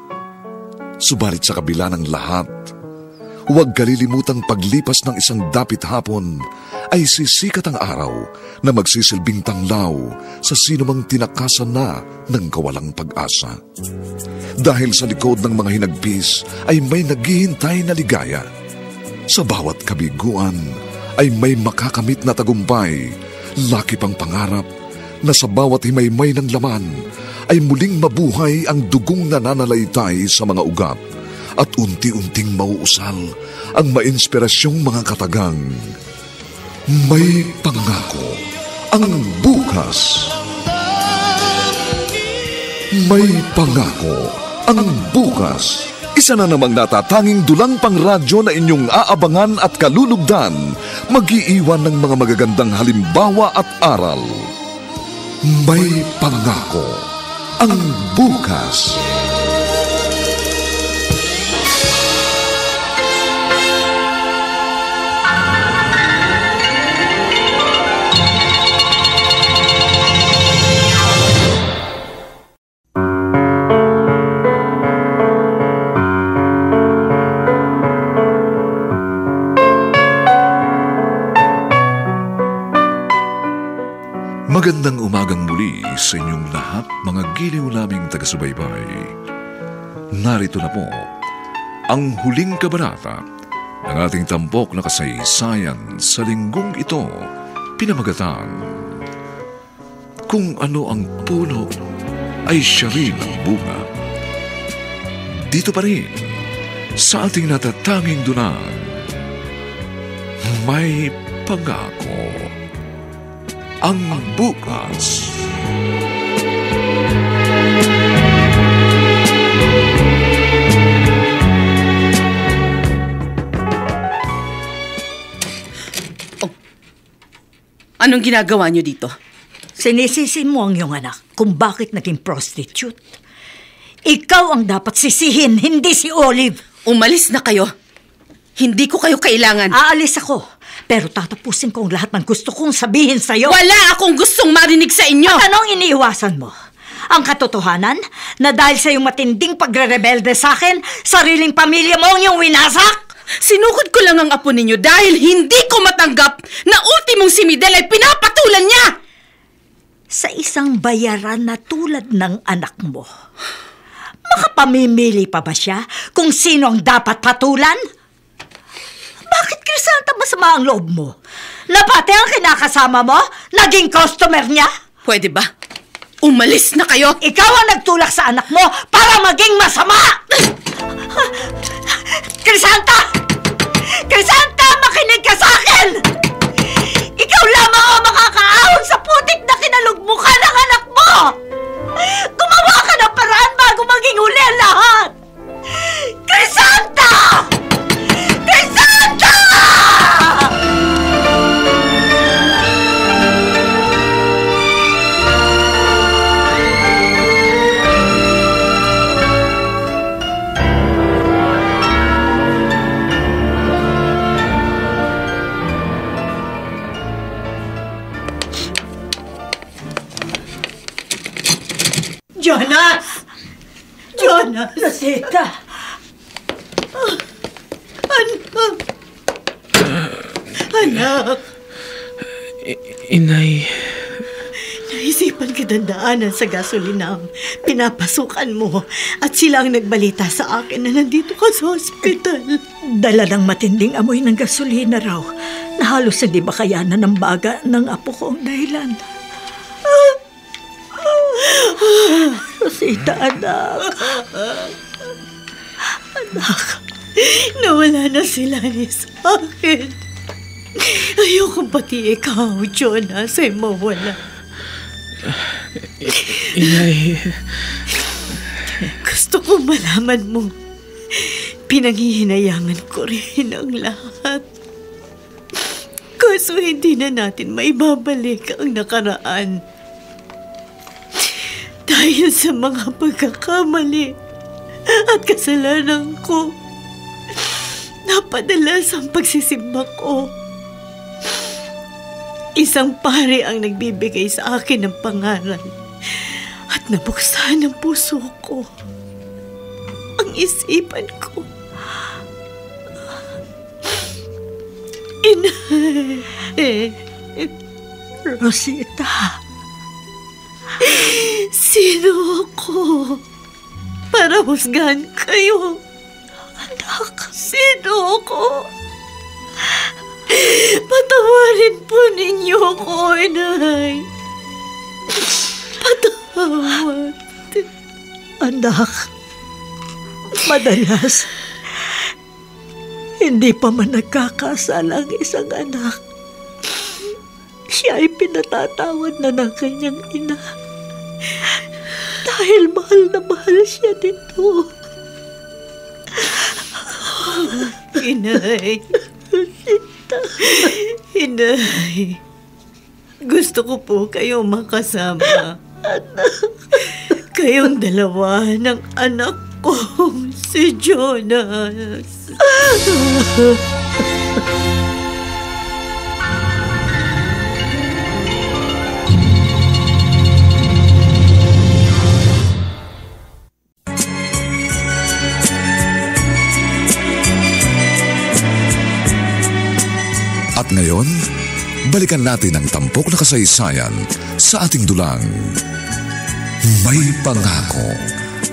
Subalit sa kabila ng lahat, huwag kalilimutang paglipas ng isang dapit hapon ay sisikat ang araw na magsisilbing tanglaw sa sinumang tinakasan na ng kawalang pag-asa. Dahil sa likod ng mga hinagpis ay may naghihintay na ligaya. Sa bawat kabiguan ay may makakamit na tagumpay, laki pang pangarap na sa bawat himaymay ng laman ay muling mabuhay ang dugong nananalaytay sa mga ugat at unti-unting mauusal ang mainspirasyong mga katagang. May pangako ang bukas. May pangako ang bukas. Isa na namang natatanging dulang pangradyo na inyong aabangan at kalulugdan, mag-iiwan ng mga magagandang halimbawa at aral. May pangako ang bukas. Magandang umagang muli sa inyong lahat, mga giliw naming taga-subaybay. Narito na po ang huling kabanata ng ating tampok na kasaysayan sa linggong ito, pinamagatang Kung ano ang puno ay siya rin ang bunga. Dito pa rin sa ating natatanging dunang May Pangako ang bukas. Oh. Anong ginagawa niyo dito? Sinisisi mo ang iyong anak kung bakit naging prostitute. Ikaw ang dapat sisihin, hindi si Olive. Umalis na kayo. Hindi ko kayo kailangan. Aalis ako. Pero tatapusin ko ang lahat ng gusto kong sabihin sa'yo. Wala akong gustong marinig sa inyo! At anong iniiwasan mo? Ang katotohanan na dahil sa iyong matinding pagre-rebelde sa akin, sariling pamilya mo ang iyong winasak? Sinukod ko lang ang apo ninyo dahil hindi ko matanggap na ultimong si Midel ay pinapatulan niya! Sa isang bayaran na tulad ng anak mo, makapamimili pa ba siya kung sino ang dapat patulan? Bakit, Crisanta, masama ang loob mo? Na pati ang kinakasama mo, naging customer niya? Pwede ba? Umalis na kayo! Ikaw ang nagtulak sa anak mo para maging masama! Crisanta! Crisanta, makinig ka sa akin! Ikaw lamang ang makakaahon sa putik na kinalugmukan ng anak mo! Gumawa ka ng paraan bago maging huli ang lahat! Crisanta! Crisanta! Jonas! Jonas! Rosita! Anak! Inay, Naisipan kitang daanan sa gasolinam. Pinapasukan mo at sila ang nagbalita sa akin na nandito ka sa ospital. Dala ng matinding amoy ng gasolina raw na halos hindi makayanan ng baga ng apo ko ang dahilan. Rosita, anak. Anak, nawala na sila ni sa akin. Ayokong pati ikaw, Jonas, ay mawala. Inay. Gusto ko malaman mo, pinanghihinayangan ko rin ang lahat. Kaso hindi na natin maibabalik ang nakaraan. Dahil sa mga pagkakamali at kasalanan ko, napadalas ang pagsisimba ko. Isang pare ang nagbibigay sa akin ng pangaral at nabuksan ang puso ko, ang isipan ko. Inay, Rosita, sino ako para husgahan kayo? Anak, sino ako? Patawarin po ninyo ako, Inay. Patawad. Anak, madalas, hindi pa man nagkakasala ang isang anak, siya ay pinatatawad na ng kanyang ina. Dahil mahal na mahal siya dito. Inay. Inay, gusto ko po kayong makasama. Kayong dalawa ng anak kong si Jonas. At ngayon, balikan natin ang tampok na kasaysayan sa ating dulang. May pangako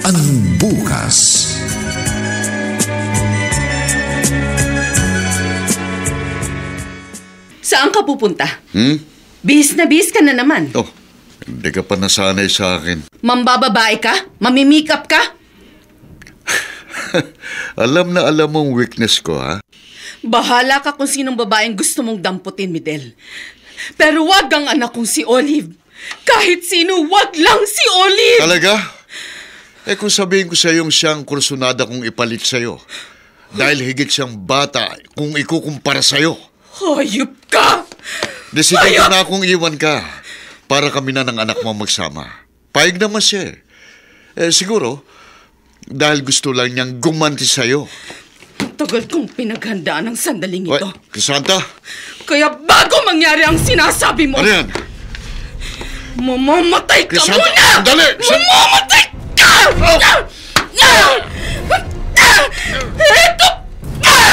ang bukas. Saan ka pupunta? Bihis na bihis ka na naman. Oh, hindi ka pa nasanay sa akin. Mambababae ka? Mamimikap ka? Alam na alam mong weakness ko, ha? Bahala ka kung sinong babaeng gusto mong damputin, Midel. Pero wag ang anak kong si Olive. Kahit sino, wag lang si Olive! Talaga? Eh kung sabihin ko sa iyong siyang kursunada kong ipalit sa'yo, dahil higit siyang bata kung ikukumpara sa'yo. Hayop ka! Desidin ko na akong iwan ka para kami na ng anak mo magsama. Paig naman siya. Siguro, dahil gusto lang niyang gumanti sa'yo. Tagal kong pinaghandaan ng sandaling ito. Cassandra? Kaya bago mangyari ang sinasabi mo... Ano yan? Mamamatay ka Cassandra, muna! sandali! Mamamatay ka! Ito pa!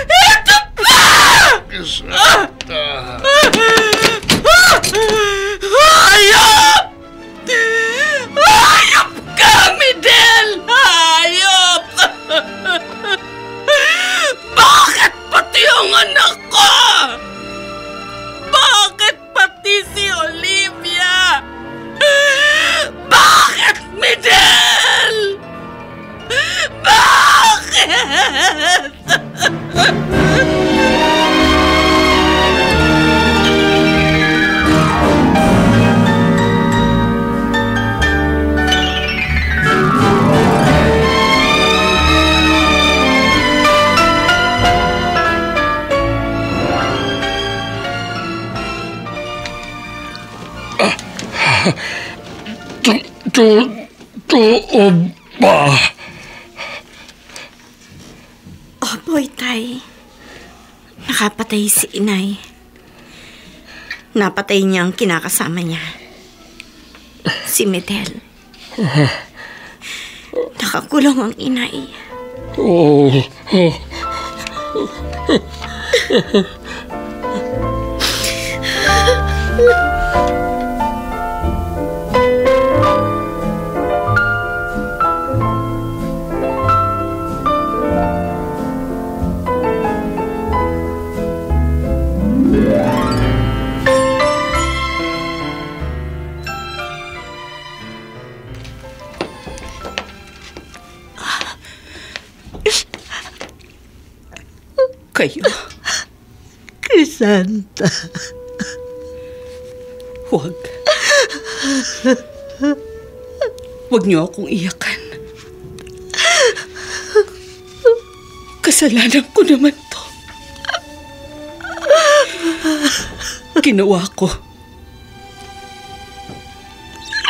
Ito pa! Hayop! Hayop ka, Midel! Hayop! Bakit pati ang anak ko? Bakit pati si Olivia? Bakit, Midel? Bakit? Totoo ba? Opo, Itay. Nakapatay si Inay. Napatay niya ang kinakasama niya. Si Midel. Nakakulong ang Inay. Oh. Kayo, Crisanta. huwag. Huwag niyo akong iyakan. Kasalanan ko naman to. Ginawa ko.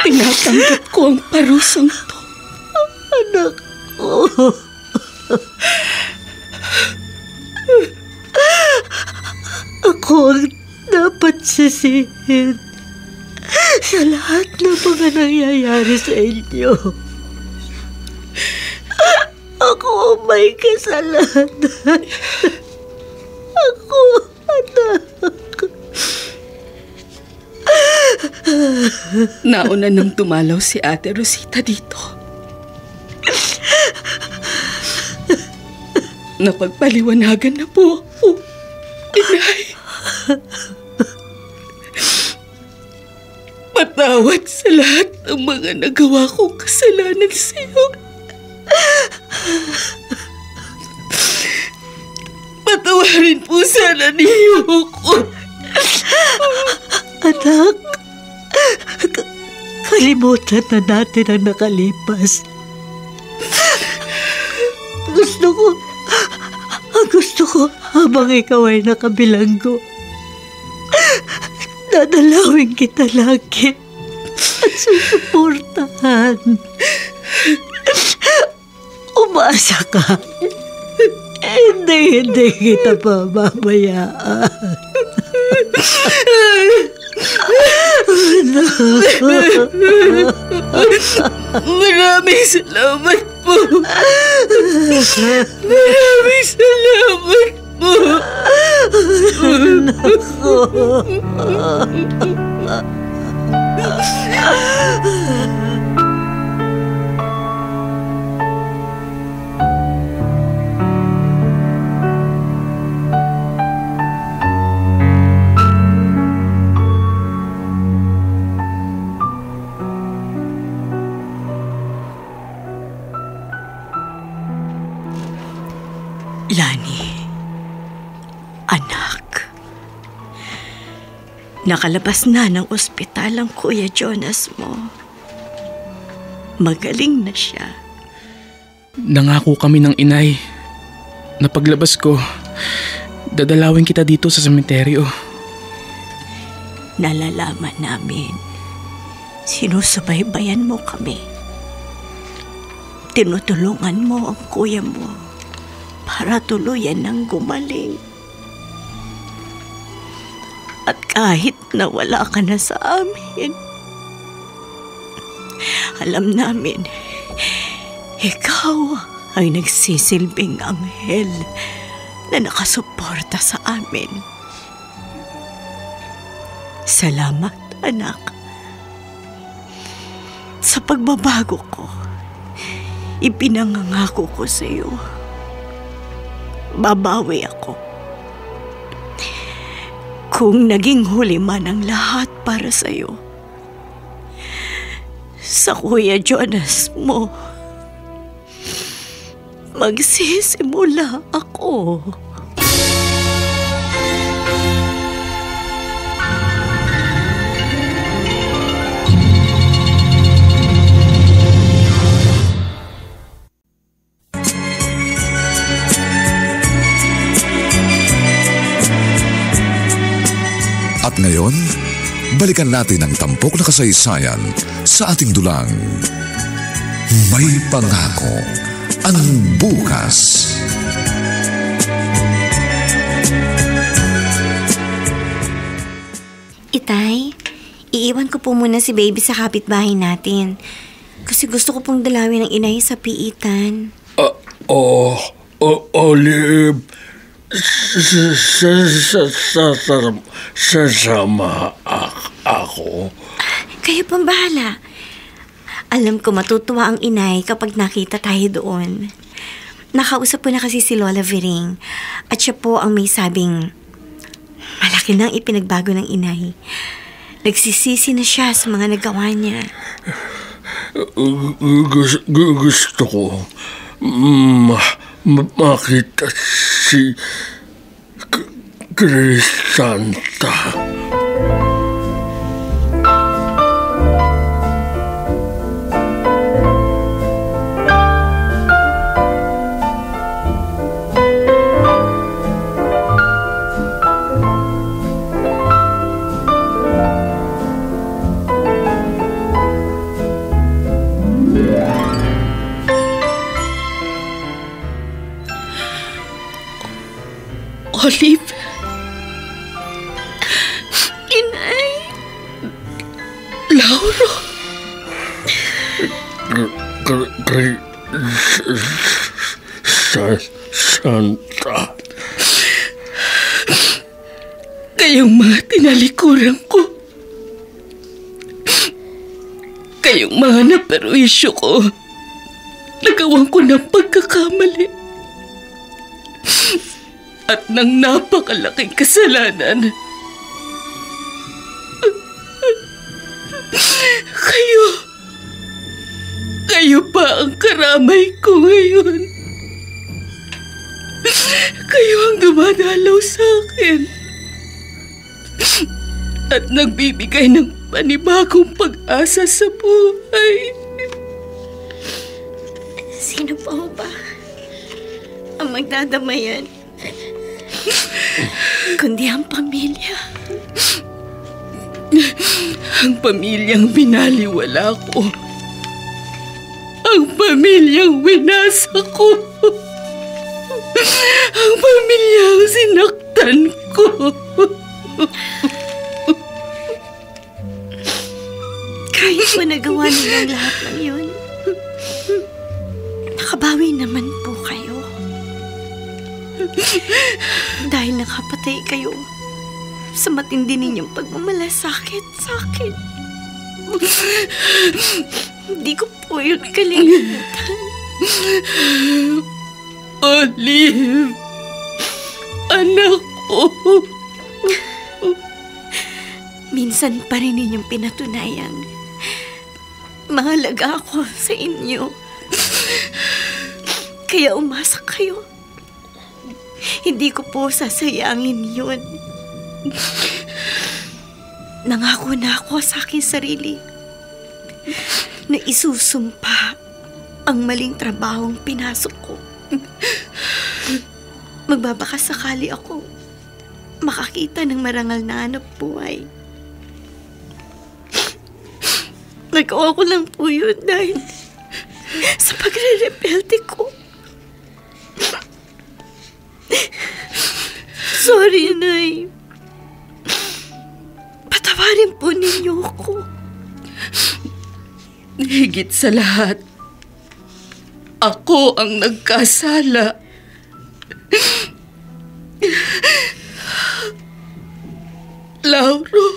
Tinatanggap ko ang parusang to. Anak ko. Ako ang dapat sisihin sa lahat ng mga nangyayari sa inyo. Ako ang may kasalanan. Ako, anak. Nauna nang dumalaw si Ate Rosita dito. Napagpaliwanagan na po ako, Inay. Patawad sa lahat ng mga nagawa kong kasalanan sa iyo. Patawarin po sana niyo ko. Anak, kalimutan na natin ang nakalipas. Gusto ko habang ikaw ay nakabilanggo, dadalawin kita lagi at susuportahan. Umasa ka. Hindi kita pababayaan. Maraming salamat po. Maraming salamat po. Lani, anak, nakalabas na ng ospital ang Kuya Jonas mo. Magaling na siya. Nangako kami ng inay na paglabas ko, dadalawin kita dito sa sementeryo. Nalalaman namin, sinusubaybayan mo kami. Tinutulungan mo ang kuya mo para tuluyan ng gumaling. At kahit na wala ka na sa amin, alam namin, ikaw ay nagsisilbing anghel na nakasuporta sa amin. Salamat, anak. Sa pagbabago ko, ipinangangako ko sa iyo, babawi ako. Kung naging huli man ang lahat para sa iyo, sa Kuya Jonas mo, magsisimula ako. At ngayon, balikan natin ang tampok na kasaysayan sa ating dulang. May pangako ang bukas. Itay, iiwan ko po muna si baby sa kapitbahay natin. Kasi gusto ko pong dalawin ng inay sa piitan. Olive, sasama ako. Kayo pang bahala. Alam ko matutuwa ang inay kapag nakita tayo doon. Nakausap po na kasi si Lola Viring at siya po ang may sabing Malaki na ang ipinagbago ng inay. Nagsisisi na siya sa mga nagawa niya. Gusto ko makita si Crisanta. Olive. Inay. Lauro. Santa. Kayong mga tinalikuran ko. Kayong mga naperwisyo ko. Nagawan ko ng pagkakamali. At ng napakalaking kasalanan. Kayo pa ang karamay ko ngayon. Kayo ang dumadalaw sa akin. At nagbibigay ng panibagong pag-asa sa buhay. Sino pa ho ba ang magdadamayan? Kundi ang pamilya. Ang pamilyang binaliwala ko. Ang pamilyang winasa ko. Ang pamilyang sinaktan ko. Kahit po nagawa nilang lahat ng yun, nakabawi naman po kayo. Dahil nakapatay kayo sa matindi ninyong pagmamalasakit sa akin. Hindi ko po yun kalimutan. Olive! Anak ko! Minsan pa rin ninyong pinatunayan. Mahalaga ako sa inyo. Kaya umasa kayo. Hindi ko po sasayangin yun. Nangako na ako sa aking sarili na isusumpa ang maling trabahong pinasok ko. Magbabakasakali ako makakita ng marangal na hanap buhay. Nagawa ko lang po yun dahil sa pagre-rebelte ko. Sorry, Nay. Patawarin po ninyo ako. Higit sa lahat, ako ang nagkasala. Lauro.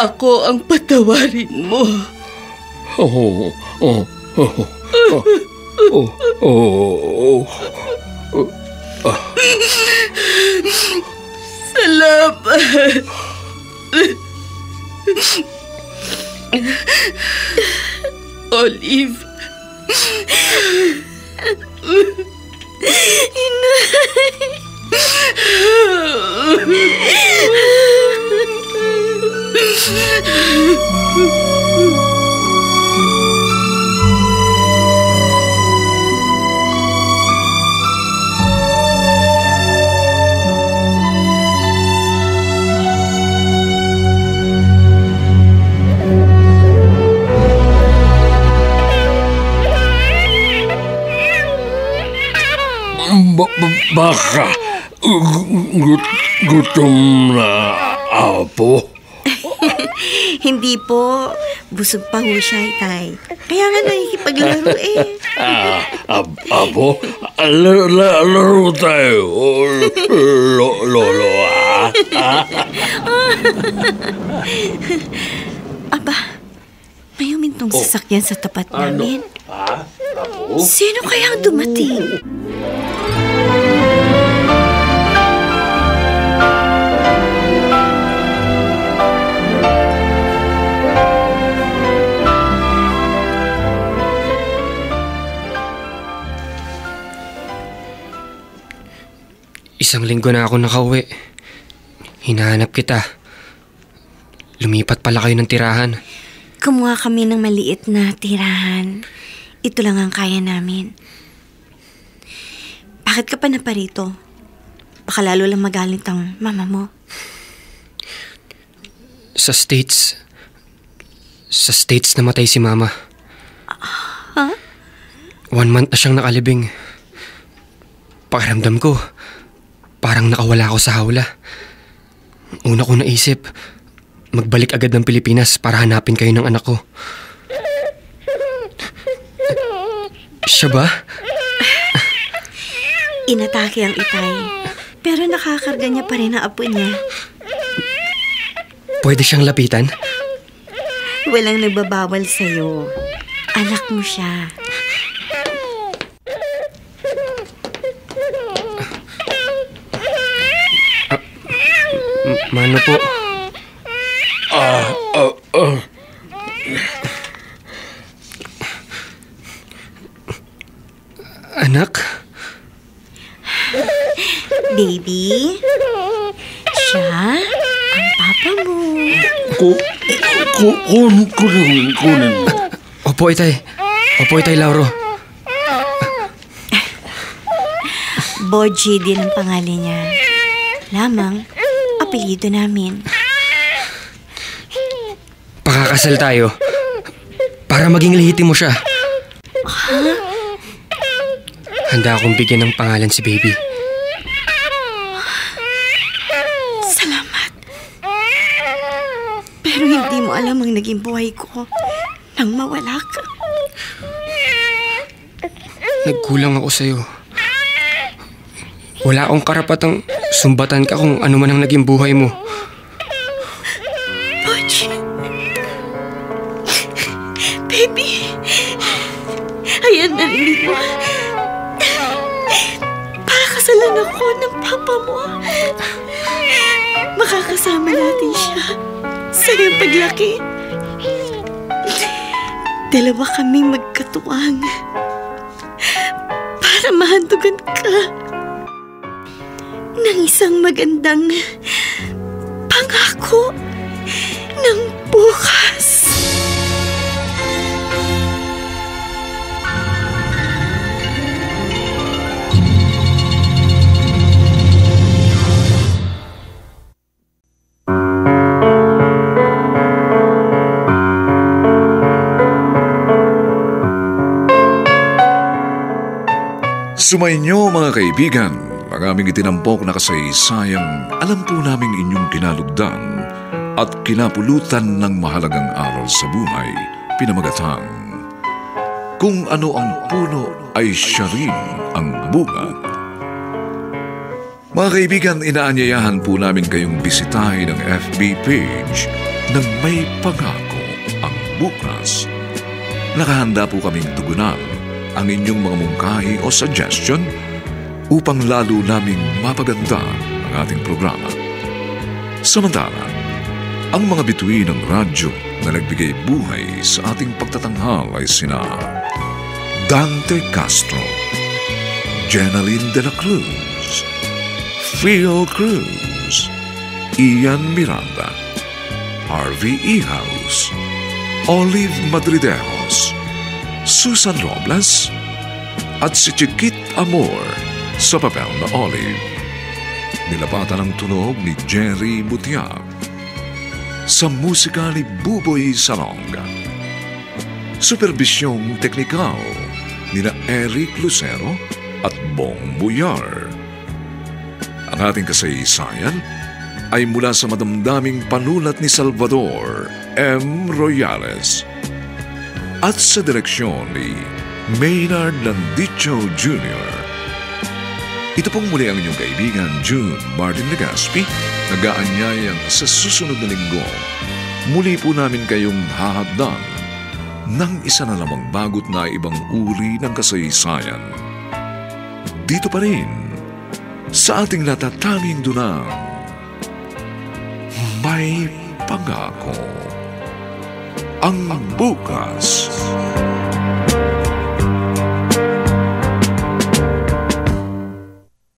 Ako ang patawarin mo. Salamat. Olive. Baka gutom na apo. Hindi po. Busog pa ho siya, Itay. Kaya nga nakikipaglaro eh. Apo, laro tayo, lolo, Aba, may humintong sasakyan sa tapat namin. Sino kaya ang dumating? Isang linggo na ako nakauwi. Hinahanap kita. Lumipat pala kayo ng tirahan. Kumuha kami ng maliit na tirahan. Ito lang ang kaya namin. Bakit ka pa na parito? Baka lalo lang magalit ang mama mo. Sa States namatay si mama. Huh? 1 month na siyang nakalibing. Pakiramdam ko, parang nakawala ako sa hawla. Una ko naisip, magbalik agad ng Pilipinas para hanapin kayo ng anak ko. Siya ba? Inatake ang itay. Pero nakakarga niya pa rin ang apo niya. Pwede siyang lapitan? Walang nagbabawal sa'yo. Anak mo siya. Mano po? Anak? Baby? Siya? Ang papa mo. Kunin. Opo, itay. Lauro. Boji din ang pangalan niya. Lamang, apelyido namin. Pakakasal tayo. Para maging lehitimo siya. Handa akong bigyan ng pangalan si baby. Salamat. Pero hindi mo alam ang naging buhay ko nang mawala ka. Nagkulang ako sa'yo. Wala akong karapatang sumbatan ka kung ano man ang naging buhay mo. Boji. Baby. Ayan, narinig mo. Pakakasalan ako ng papa mo. Makakasama natin siya sa iyong paglaki. Dalawa kaming magkatuwang para mahandugan ka ng isang magandang pangako ng bukas. Sumainyo mga kaibigan, ang aming itinampok na kasaysayang alam po naming inyong kinalugdan at kinapulutan ng mahalagang aral sa buhay, pinamagatang kung ano ang puno ay siya rin ang bunga. Mga kaibigan, inaanyayahan po namin kayong bisitahin ang FB page ng May Pangako ang Bukas. Nakahanda po kaming tugunan ang inyong mga mungkahi o suggestion upang lalo naming mapaganda ang ating programa. Samantala, ang mga bituin ng radyo na nagbigay buhay sa ating pagtatanghal ay sina Dante Castro, Jenaline de la Cruz, Phil Cruz, Ian Miranda, Harvey Ihaus, Olive Madridejos, Susan Robles, at si Chiquit Amor sa papel na Olive. Nilapatan ang tunog ni Jerry Butiab. Sa musika ni Buboy Salonga. Supervisyong teknikal nina Eric Lucero at Bong Buyar. Ang ating kasaysayan ay mula sa madamdaming panulat ni Salvador M. Royales at sa direksyon ni Maynard Landicho Jr. Ito pong muli ang inyong kaibigan June Martin Legaspi, nag-aanyayang sa susunod na linggo. Muli po namin kayong hahadang ng isa na lamang bagot na ibang uri ng kasaysayan. Dito pa rin sa ating natatanging dunang May Pangako. Ang Bukas.